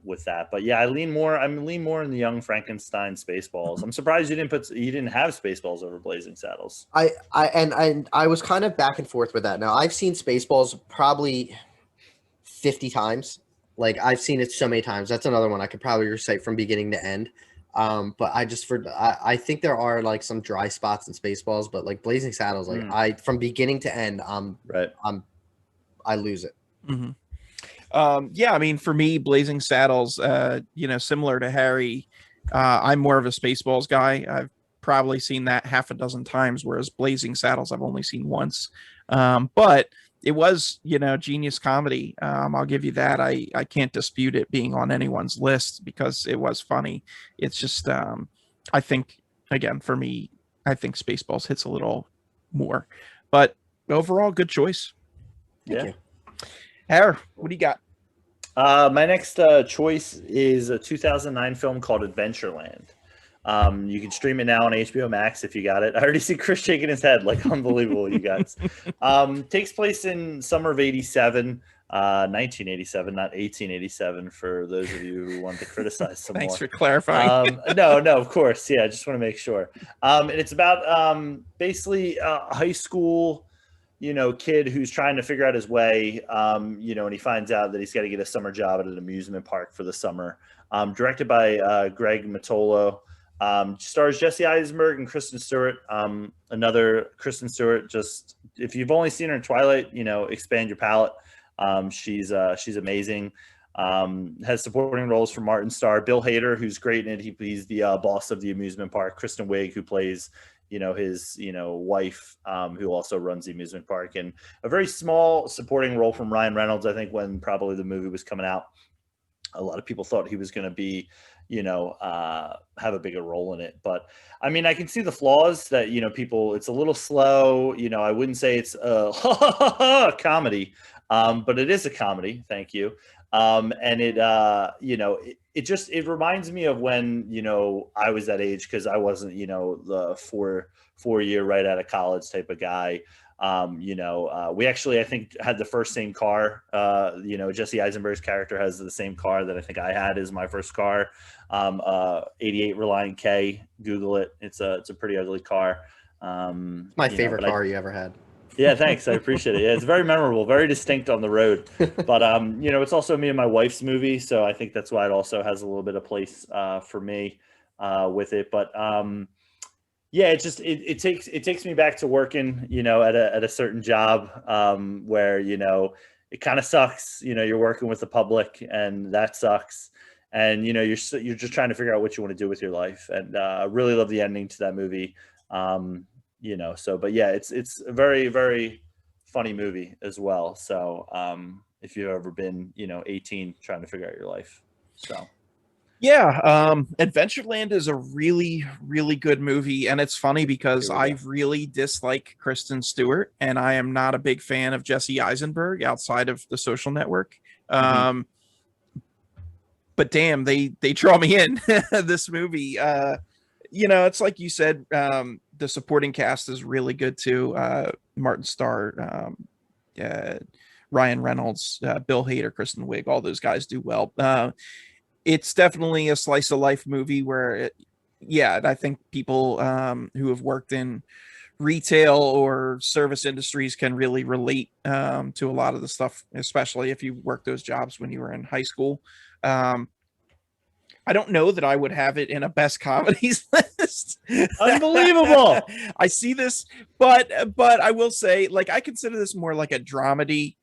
with that. But yeah, I lean more in the Young Frankenstein Spaceballs. I'm surprised you didn't have Spaceballs over Blazing Saddles. I was kind of back and forth with that. Now I've seen Spaceballs probably 50 times. Like I've seen it so many times. That's another one I could probably recite from beginning to end. But I think there are like some dry spots in Spaceballs, but like Blazing Saddles, like I from beginning to end, I lose it. Mm-hmm. Yeah, I mean, for me, Blazing Saddles, similar to Harry, I'm more of a Spaceballs guy. I've probably seen that half a dozen times, whereas Blazing Saddles I've only seen once. But it was, genius comedy. I'll give you that. I can't dispute it being on anyone's list because it was funny. It's just, I think, again, for me, I think Spaceballs hits a little more. But overall, good choice. Thank you. Harry, what do you got? My next choice is a 2009 film called Adventureland. You can stream it now on HBO Max if you got it. I already see Chris shaking his head like unbelievable, you guys. Takes place in summer of 1987, not 1887 for those of you who want to criticize some Thanks more. for clarifying. No, of course. Yeah, I just want to make sure. And it's about basically a high school kid who's trying to figure out his way, and he finds out that he's got to get a summer job at an amusement park for the summer. Directed by Greg Matolo. Stars Jesse Eisenberg and Kristen Stewart. Another Kristen Stewart. Just if you've only seen her in Twilight, expand your palette. She's amazing. Has supporting roles from Martin Starr, Bill Hader, who's great in it. He's the boss of the amusement park. Kristen Wiig, who plays his wife, who also runs the amusement park, and a very small supporting role from Ryan Reynolds. I think when probably the movie was coming out, a lot of people thought he was going to be have a bigger role in it. But I mean, I can see the flaws that people, it's a little slow. I wouldn't say it's a comedy, but it is a comedy. Thank you. And it it reminds me of when I was that age, because I wasn't the four-year right out of college type of guy. We actually, I think, had the same car. Jesse Eisenberg's character has the same car that I think I had as my first car. 88 Reliant K. Google it. It's a pretty ugly car. My favorite car you ever had. Yeah, thanks. I appreciate it. Yeah, it's very memorable, very distinct on the road. But it's also me and my wife's movie, so I think that's why it also has a little bit of place for me with it. But yeah, it takes me back to working, at a certain job where it kind of sucks. You're working with the public, and that sucks. And you're just trying to figure out what you want to do with your life. And I really love the ending to that movie. But yeah, it's a very, very funny movie as well. So if you've ever been 18 trying to figure out your life. So yeah, Adventureland is a really, really good movie, and it's funny because I really dislike Kristen Stewart, and I am not a big fan of Jesse Eisenberg outside of The Social Network. But damn, they draw me in this movie. It's like you said, the supporting cast is really good too. Martin Starr, Ryan Reynolds, Bill Hader, Kristen Wiig, all those guys do well. It's definitely a slice of life movie where I think people who have worked in retail or service industries can really relate to a lot of the stuff, especially if you worked those jobs when you were in high school. I don't know that I would have it in a best comedies list. Unbelievable. I see this, but I will say, like, I consider this more like a dramedy.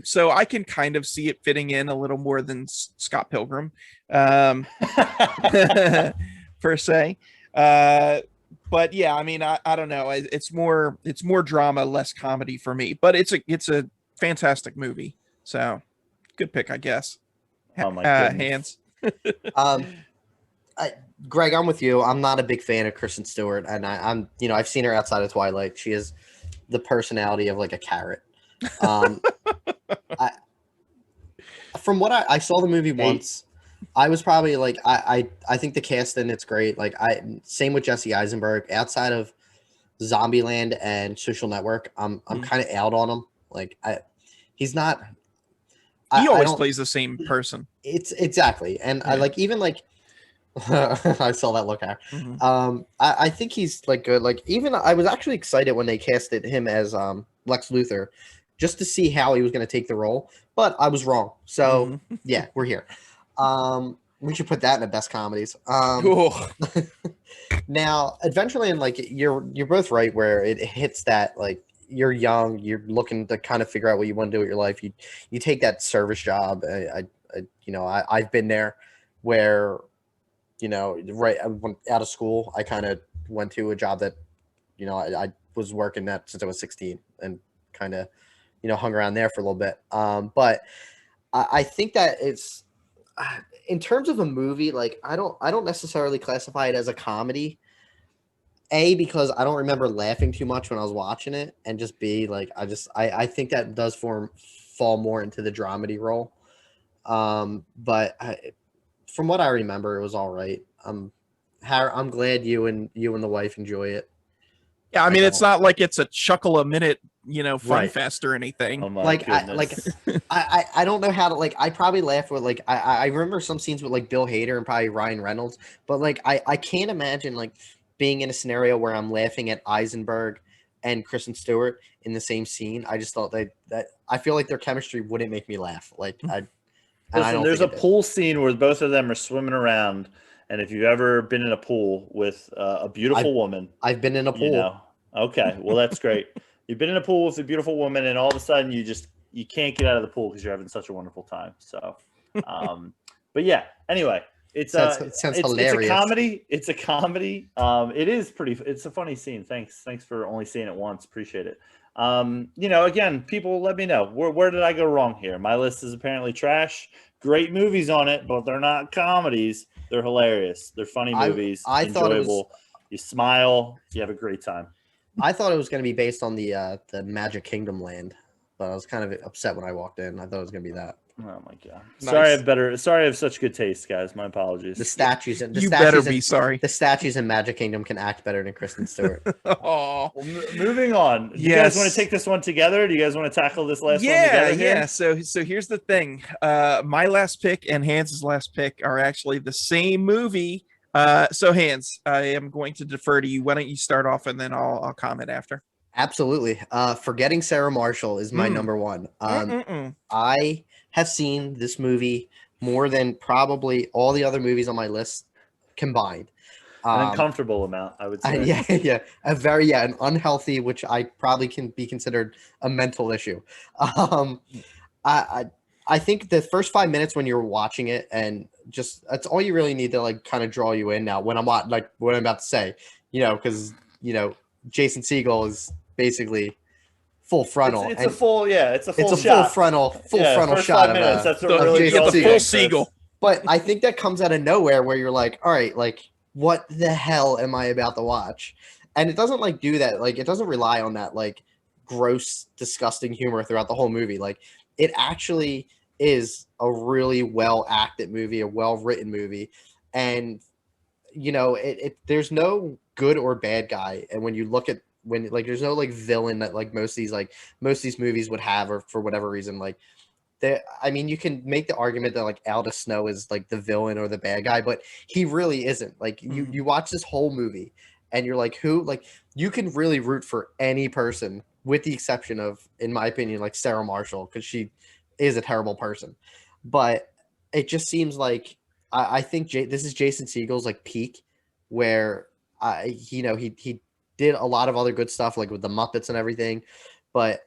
So I can kind of see it fitting in a little more than Scott Pilgrim, per se. But yeah, I mean, I don't know. It's more drama, less comedy for me, but it's a fantastic movie. So good pick, I guess. Oh my goodness. Hands. Greg, I'm with you. I'm not a big fan of Kristen Stewart, and I'm I've seen her outside of Twilight. She is the personality of like a carrot. Um, I, from what I saw the movie once, I was probably like I think the cast in it's great. Like same with Jesse Eisenberg. Outside of Zombieland and Social Network, I'm kind of out on him. Like he's not. He always plays the same person. It's exactly, and I like even like. I saw that look at. I think he's like good. Like even I was actually excited when they casted him as Lex Luthor, just to see how he was going to take the role. But I was wrong. So yeah, we're here. We should put that in the best comedies. Cool. Now, Adventureland, like you're both right where it hits that like you're young, you're looking to kind of figure out what you want to do with your life. You take that service job. I've been there where. Right out of school, I kind of went to a job that, I was working at since I was 16 and kind of, hung around there for a little bit. But I think that it's in terms of a movie, like I don't necessarily classify it as a comedy. A, because I don't remember laughing too much when I was watching it, and just B, like I think that does fall more into the dramedy role. But from what I remember, it was all right. I'm glad you and the wife enjoy it. Yeah, I mean, it's not like it's a chuckle a minute, fun Right. fest or anything. Oh my goodness. I don't know how to like. I probably laugh with like I remember some scenes with like Bill Hader and probably Ryan Reynolds, but like I can't imagine like being in a scenario where I'm laughing at Eisenberg and Kristen Stewart in the same scene. I just thought that I feel like their chemistry wouldn't make me laugh. Like Listen, there's a pool scene where both of them are swimming around, and if you've ever been in a pool with a beautiful woman, I've been in a pool. Okay, well that's great. You've been in a pool with a beautiful woman, and all of a sudden you can't get out of the pool because you're having such a wonderful time. So, but yeah. Anyway, it's hilarious. It's a comedy. It's a comedy. It is pretty. It's a funny scene. Thanks for only seeing it once. Appreciate it. Again, people let me know where did I go wrong here? My list is apparently trash. Great movies on it, but they're not comedies. They're hilarious. They're funny movies. I enjoyable. You smile. You have a great time. I thought it was going to be based on the Magic Kingdom land, but I was kind of upset when I walked in. I thought it was going to be that. Oh my god! Nice. Sorry, I have such good taste, guys. My apologies. The statues and you better be sorry. The statues in Magic Kingdom can act better than Kristen Stewart. Oh, well, moving on. Do you guys want to take this one together? Do you guys want to tackle this last one together? Yeah. So here's the thing. My last pick and Hans's last pick are actually the same movie. So Hans, I am going to defer to you. Why don't you start off and then I'll comment after. Absolutely. Forgetting Sarah Marshall is my number one. I have seen this movie more than probably all the other movies on my list combined. An uncomfortable amount, I would say. An unhealthy, which I probably can be considered a mental issue. I think the first 5 minutes when you're watching it, and just that's all you really need to like kind of draw you in. Now, when I'm like what I'm about to say, because Jason Segel is basically full frontal. It's a full full frontal shot of that's what really the full Segel. But I think that comes out of nowhere where you're like, all right, like what the hell am I about to watch? And it doesn't like do that. Like it doesn't rely on that like gross, disgusting humor throughout the whole movie. Like it actually is a really well acted movie, a well written movie. And there's no good or bad guy. And when you look at there's no like villain that like most of these movies would have, or for whatever reason, like you can make the argument that like Aldous Snow is like the villain or the bad guy, but he really isn't. Like you watch this whole movie and you're like, who, like you can really root for any person with the exception of, in my opinion, like Sarah Marshall, because she is a terrible person. But it just seems like I think this is Jason Segel's like peak, where he did a lot of other good stuff like with the Muppets and everything, but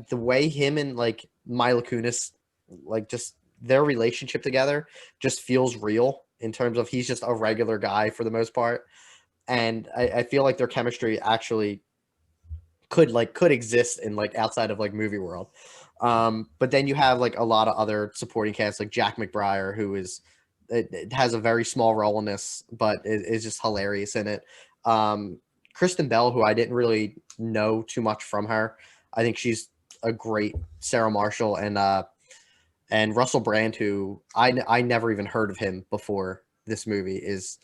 the way him and like Mila Kunis, like just their relationship together just feels real in terms of he's just a regular guy for the most part, and I feel like their chemistry actually could exist in like outside of like movie world. But then you have like a lot of other supporting cast like Jack McBride, who is it has a very small role in this, but it's just hilarious in it. Kristen Bell, who I didn't really know too much from her, I think she's a great Sarah Marshall, and Russell Brand, who I never even heard of him before this movie, is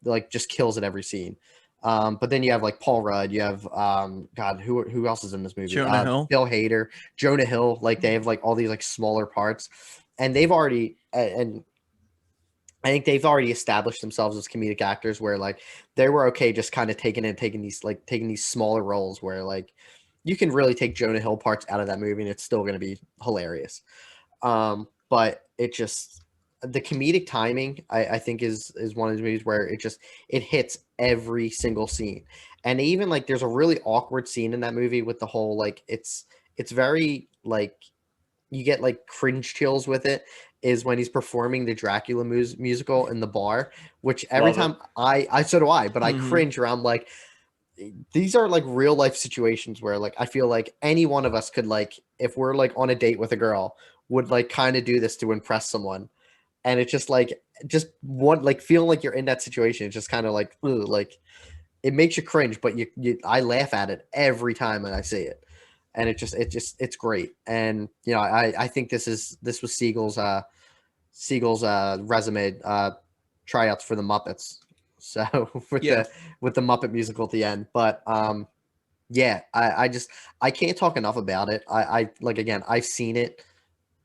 like just kills at every scene. But then you have like Paul Rudd, you have God, who else is in this movie? Jonah Hill, Bill Hader, Jonah Hill. Like they have like all these like smaller parts, and they've already and I think they've already established themselves as comedic actors where like they were okay just kind of taking these smaller roles where like you can really take Jonah Hill parts out of that movie and it's still going to be hilarious. But it just the comedic timing I think is one of those movies where it hits every single scene. And even like there's a really awkward scene in that movie with the whole like it's very like you get like cringe chills with it, is when he's performing the Dracula musical in the bar, which every time I so do I, but I cringe where I'm like, these are like real life situations where like I feel like any one of us could like, if we're like on a date with a girl, would like kind of do this to impress someone. And it's just like one like feeling like you're in that situation. It's just kind of like ugh, like it makes you cringe, but I laugh at it every time when I see it. And it's great. And you know, I think this was Siegel's resume tryouts for the Muppets. So with the Muppet musical at the end. But yeah, I can't talk enough about it. I like again, I've seen it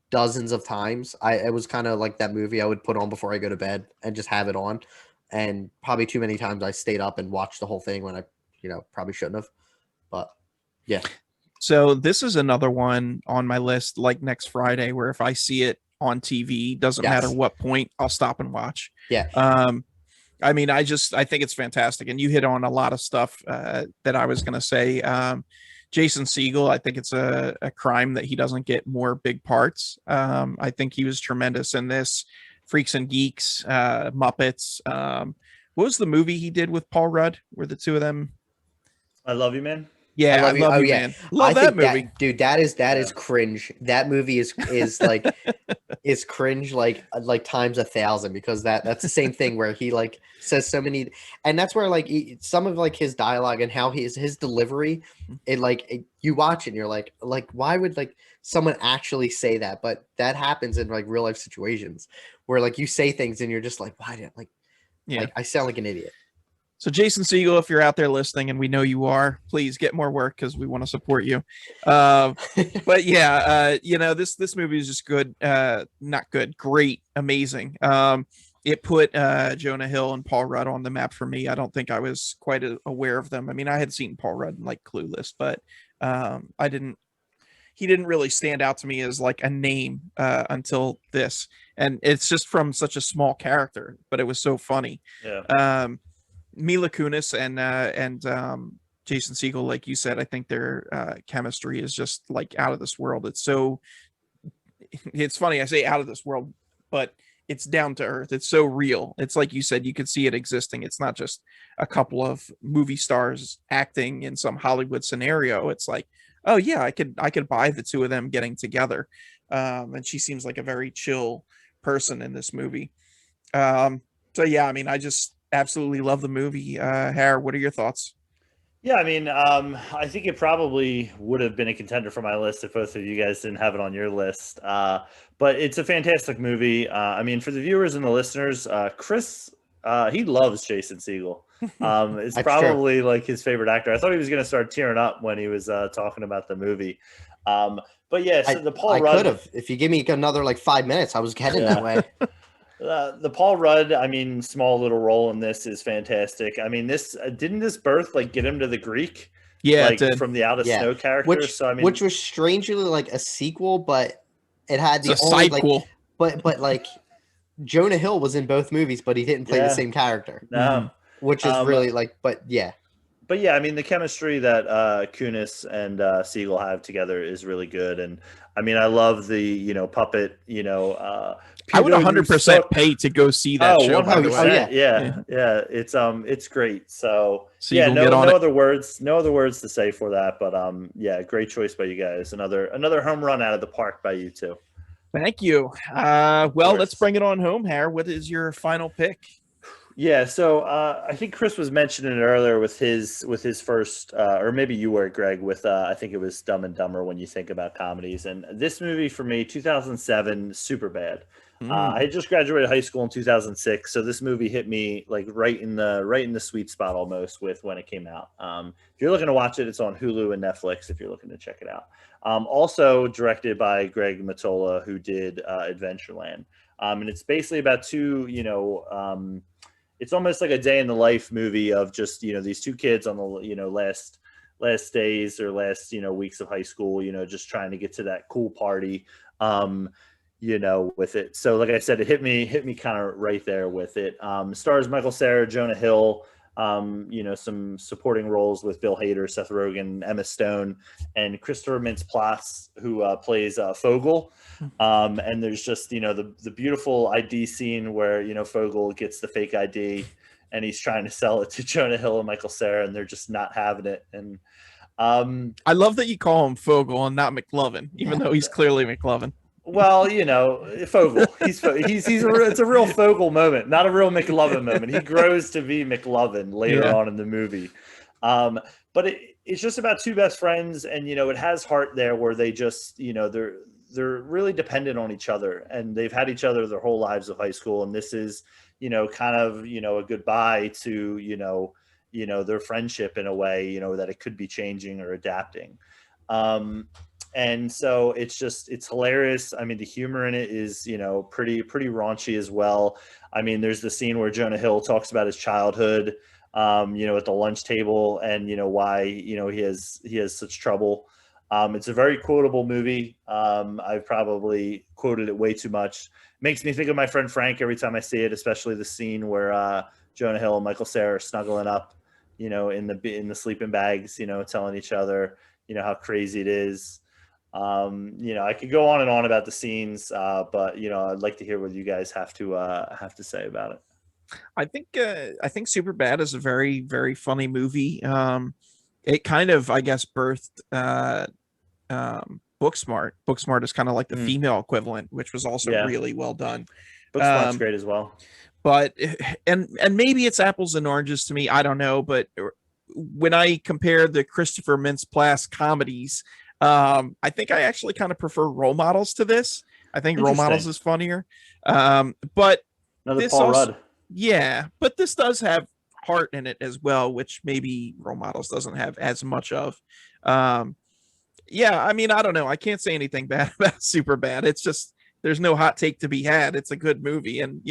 dozens of times. It was kind of like that movie I would put on before I go to bed and just have it on. And probably too many times I stayed up and watched the whole thing when I, probably shouldn't have. But yeah. So this is another one on my list, like next Friday, where if I see it on TV, doesn't matter what point, I'll stop and watch. Yeah. I mean, I think it's fantastic. And you hit on a lot of stuff that I was going to say. Jason Segel, I think it's a crime that he doesn't get more big parts. I think he was tremendous in this. Freaks and Geeks, Muppets. What was the movie he did with Paul Rudd? Were the two of them? I Love You, Man. Yeah, I love you, man. Love that movie, dude. That is cringe. That movie is like is cringe like times 1,000, because that's the same thing where he like says so many, and that's where like some of like his dialogue and how his delivery, you watch it and you're like why would like someone actually say that? But that happens in like real life situations where like you say things and you're just like, why did like I sound like an idiot. So Jason Segel, if you're out there listening, and we know you are, please get more work because we want to support you. But yeah, this movie is just good. Not good, great, amazing. It put Jonah Hill and Paul Rudd on the map for me. I don't think I was quite aware of them. I mean, I had seen Paul Rudd in like Clueless, but he didn't really stand out to me as like a name until this. And it's just from such a small character, but it was so funny. Yeah. Mila Kunis and Jason Segel, like you said, I think their chemistry is just like out of this world. It's funny I say out of this world, but it's down to earth. It's so real. It's like you said, you could see it existing. It's not just a couple of movie stars acting in some Hollywood scenario. It's like, oh yeah, I could buy the two of them getting together. And she seems like a very chill person in this movie. So yeah, I mean, I just absolutely love the movie. Har, what are your thoughts? Yeah, I mean, I think it probably would have been a contender for my list if both of you guys didn't have it on your list. But it's a fantastic movie. I mean, for the viewers and the listeners, Chris, he loves Jason Segel. It's probably like his favorite actor. I thought he was going to start tearing up when he was talking about the movie. But yeah, so the Paul Rudd, could have, if you give me another like 5 minutes, I was heading that way. The Paul Rudd, I mean, small little role in this is fantastic. I mean, this didn't this birth like get him to the Greek? Yeah, like from the Out of Snow character. Which was strangely like a sequel, but it had the only sequel. But like Jonah Hill was in both movies, but he didn't play the same character. No, which is really like, but yeah. But yeah, I mean, the chemistry that Kunis and Segel have together is really good, and I mean, I love the puppet. I would 100% pay to go see that show. 100%, yeah. It's great. So yeah, no other words to say for that. But yeah, great choice by you guys. Another home run out of the park by you two. Thank you. Well, let's course. bring it on home, Harry. What is your final pick? Yeah, so I think Chris was mentioning it earlier with his first, or maybe you were, Greg, with I think it was Dumb and Dumber when you think about comedies. And this movie for me, 2007, super bad. I had just graduated high school in 2006, so this movie hit me like right in the sweet spot almost with when it came out. If you're looking to watch it, it's on Hulu and Netflix. If you're looking to check it out, also directed by Greg Mottola, who did Adventureland, and it's basically about two, it's almost like a day in the life movie of just these two kids on the last days or last weeks of high school, just trying to get to that cool party, with it. So like I said, it hit me kind of right there with it. Stars Michael Cera, Jonah Hill, some supporting roles with Bill Hader, Seth Rogen, Emma Stone, and Christopher Mintz-Plasse, who plays Fogel. And there's just the beautiful ID scene where Fogel gets the fake ID and he's trying to sell it to Jonah Hill and Michael Cera, and they're just not having it. And I love that you call him Fogel and not McLovin, even though he's clearly McLovin. Well, Fogel. It's a real Fogel moment, not a real McLovin moment. He grows to be McLovin later on in the movie. But it's just about two best friends, and it has heart there where they just they're really dependent on each other, and they've had each other their whole lives of high school, and this is kind of a goodbye to their friendship in a way that it could be changing or adapting. And so it's hilarious. I mean, the humor in it is, pretty raunchy as well. I mean, there's the scene where Jonah Hill talks about his childhood, at the lunch table, and, why, he has such trouble. It's a very quotable movie. I've probably quoted it way too much. Makes me think of my friend Frank every time I see it, especially the scene where Jonah Hill and Michael Cera are snuggling up, in the sleeping bags, telling each other, how crazy it is. I could go on and on about the scenes, but I'd like to hear what you guys have to say about it. I think Superbad is a very, very funny movie. It kind of, I guess, birthed Booksmart. Booksmart is kind of like the female equivalent, which was also really well done. Booksmart's great as well. But and maybe it's apples and oranges to me. I don't know, but when I compare the Christopher Mintz-Plasse comedies, I think I actually kind of prefer Role Models to this. I think Role Models is funnier. But another this Paul Rudd. Yeah, but this does have heart in it as well, which maybe Role Models doesn't have as much of. I mean, I don't know. I can't say anything bad about Superbad. It's just there's no hot take to be had. It's a good movie, and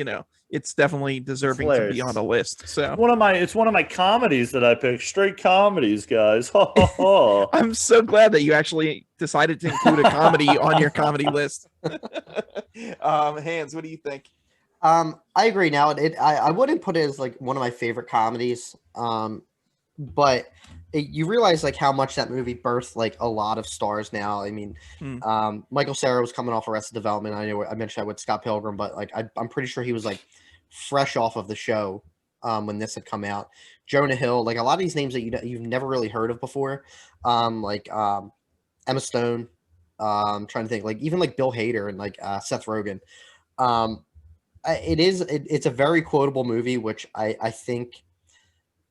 it's definitely deserving to be on a list. So it's one of my comedies that I picked. Straight comedies, guys. I'm so glad that you actually decided to include a comedy on your comedy list. Hans, what do you think? I agree. Now, I wouldn't put it as like one of my favorite comedies, but you realize like how much that movie birthed like a lot of stars. Now, I mean, Michael Cera was coming off Arrested Development. I know I mentioned that with Scott Pilgrim, but like I'm pretty sure he was like fresh off of the show when this had come out. Jonah Hill, like a lot of these names that you've never really heard of before, like Emma Stone. I'm trying to think, like even like Bill Hader and like Seth Rogen. It's a very quotable movie, which I think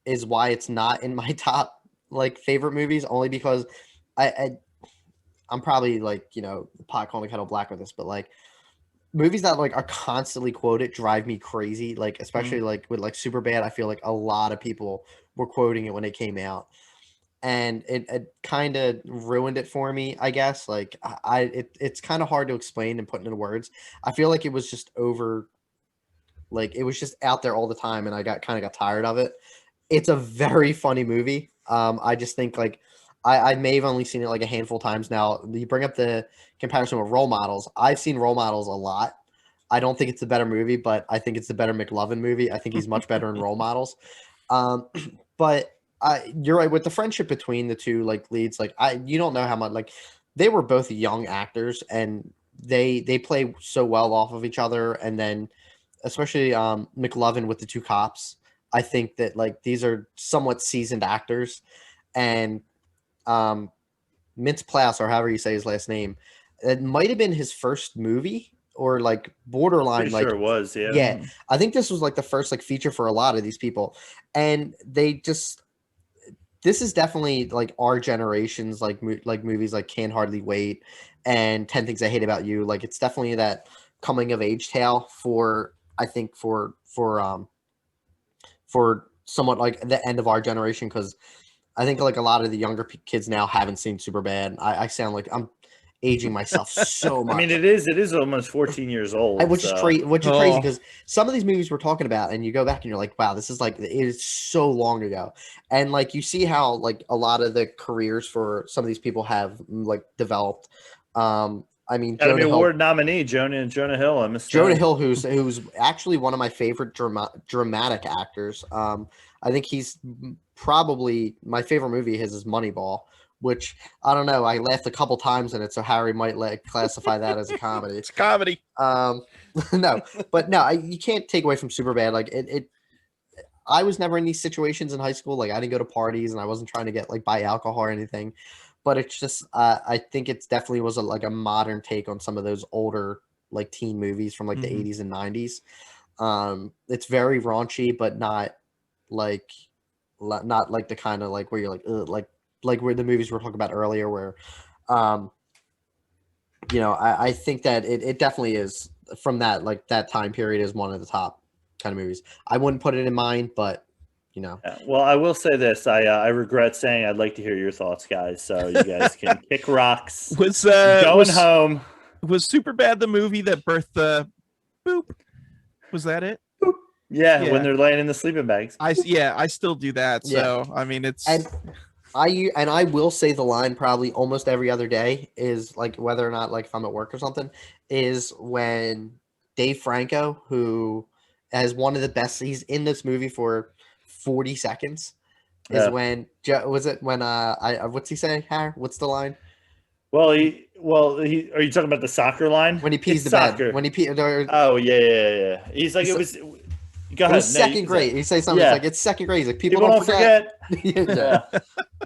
is why it's not in my top like favorite movies, only because I'm probably like the pot calling the kettle black with this, but like movies that like are constantly quoted drive me crazy, like especially like with like Superbad. I feel like a lot of people were quoting it when it came out, and it kind of ruined it for me, I guess. Like it's kind of hard to explain and put into words. I feel like it was just over. Like it was just out there all the time, and I got tired of it. It's a very funny movie. I just think like I may have only seen it like a handful of times now. You bring up the comparison with Role Models. I've seen Role Models a lot. I don't think it's a better movie, but I think it's the better McLovin movie. I think he's much better in Role Models. But you're right with the friendship between the two like leads. Like you don't know how much like they were both young actors, and they play so well off of each other, and then especially McLovin with the two cops. I think that like these are somewhat seasoned actors, and Mintz-Plasse, or however you say his last name, It might have been his first movie or like borderline. Pretty Like, sure it was. Yeah. yeah, I think this was like the first like feature for a lot of these people, and they just. This is definitely like our generation's like movies like Can't Hardly Wait and 10 Things I Hate About You. Like it's definitely that coming of age tale for I think for somewhat like the end of our generation, because I think like a lot of the younger kids now haven't seen Superbad. I sound like I'm aging myself so much. I mean, it is almost 14 years old. Which is Oh. crazy because some of these movies we're talking about, and you go back and you're like, wow, this is like it is so long ago, and like you see how like a lot of the careers for some of these people have like developed. I mean, Academy Jonah Hill, Award nominee Jonah Hill. I missed Jonah that. Hill, who's actually one of my favorite dramatic actors. I think he's probably my favorite movie. His is Moneyball, which I don't know. I laughed a couple times in it, so Harry might classify that as a comedy. It's a comedy. No, but no, you can't take away from Superbad. Like it. I was never in these situations in high school. Like I didn't go to parties, and I wasn't trying to get like buy alcohol or anything. But it's just, I think it's definitely was like a modern take on some of those older like teen movies from like the 80s and 90s. It's very raunchy, but not like the kind of like where you're like, ugh, like where the movies we were talking about earlier, where, you know, I think that it definitely is from that, like that time period is one of the top kind of movies. I wouldn't put it in mine, but you know. Yeah, well, I will say this. I regret saying I'd like to hear your thoughts, guys. So you guys can kick rocks. Was Home. Was Superbad the movie that birthed the boop? Was that it? Yeah, when they're laying in the sleeping bags. I still do that. So I mean, it's and I will say the line probably almost every other day is like whether or not like if I'm at work or something is when Dave Franco, who has one of the best, he's in this movie for 40 seconds. Is when was it when what's he saying? What's the line? Well, are you talking about the soccer line? When he pees it's the soccer. bed. When he pees. Oh yeah. He's like, it was. Go ahead. It was second grade. He says something. He's like, it's second grade. He's like, people don't forget. Yeah.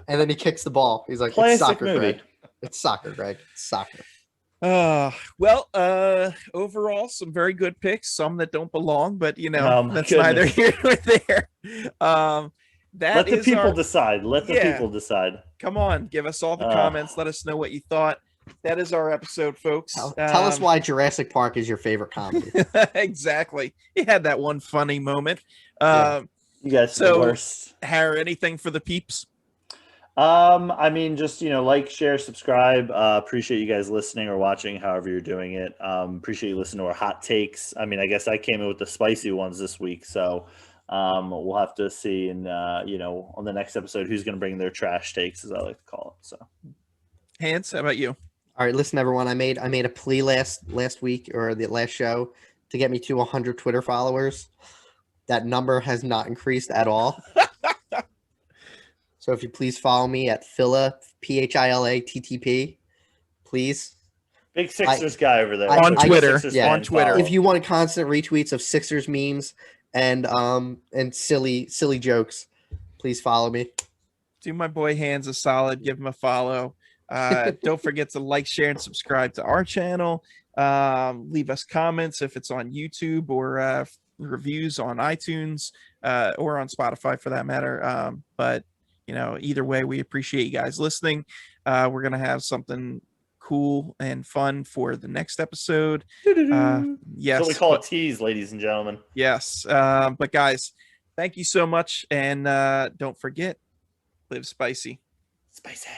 And then he kicks the ball. He's like, classic it's soccer, movie. Greg. It's soccer, Greg. It's soccer. Well, overall, some very good picks. Some that don't belong, but you know, that's neither here nor there. Let the people decide. Let the people decide. Come on, give us all the comments. Let us know what you thought. That is our episode, folks. Tell us why Jurassic Park is your favorite comedy. Exactly. He had that one funny moment. You guys are the worst. Harry, anything for the peeps? I mean, just, like, share, subscribe. Appreciate you guys listening or watching, however you're doing it. Appreciate you listening to our hot takes. I mean, I guess I came in with the spicy ones this week, so we'll have to see, and on the next episode, who's going to bring their trash takes, as I like to call it. So, Hans, how about you? All right, listen, everyone. I made a plea last week or the last show to get me to 100 Twitter followers. That number has not increased at all. So if you please follow me at Phila, PhilaTTP, please. Big Sixers guy over there. On Twitter. On Twitter. If you want constant retweets of Sixers memes and silly jokes, please follow me. Do my boy Hans a solid. Give him a follow. Don't forget to like, share, and subscribe to our channel. Leave us comments if it's on YouTube or reviews on iTunes or on Spotify for that matter. But either way, we appreciate you guys listening. We're gonna have something cool and fun for the next episode. Yes, so we call it tease, ladies and gentlemen. Yes, but guys, thank you so much, and don't forget, live spicy. Spicy.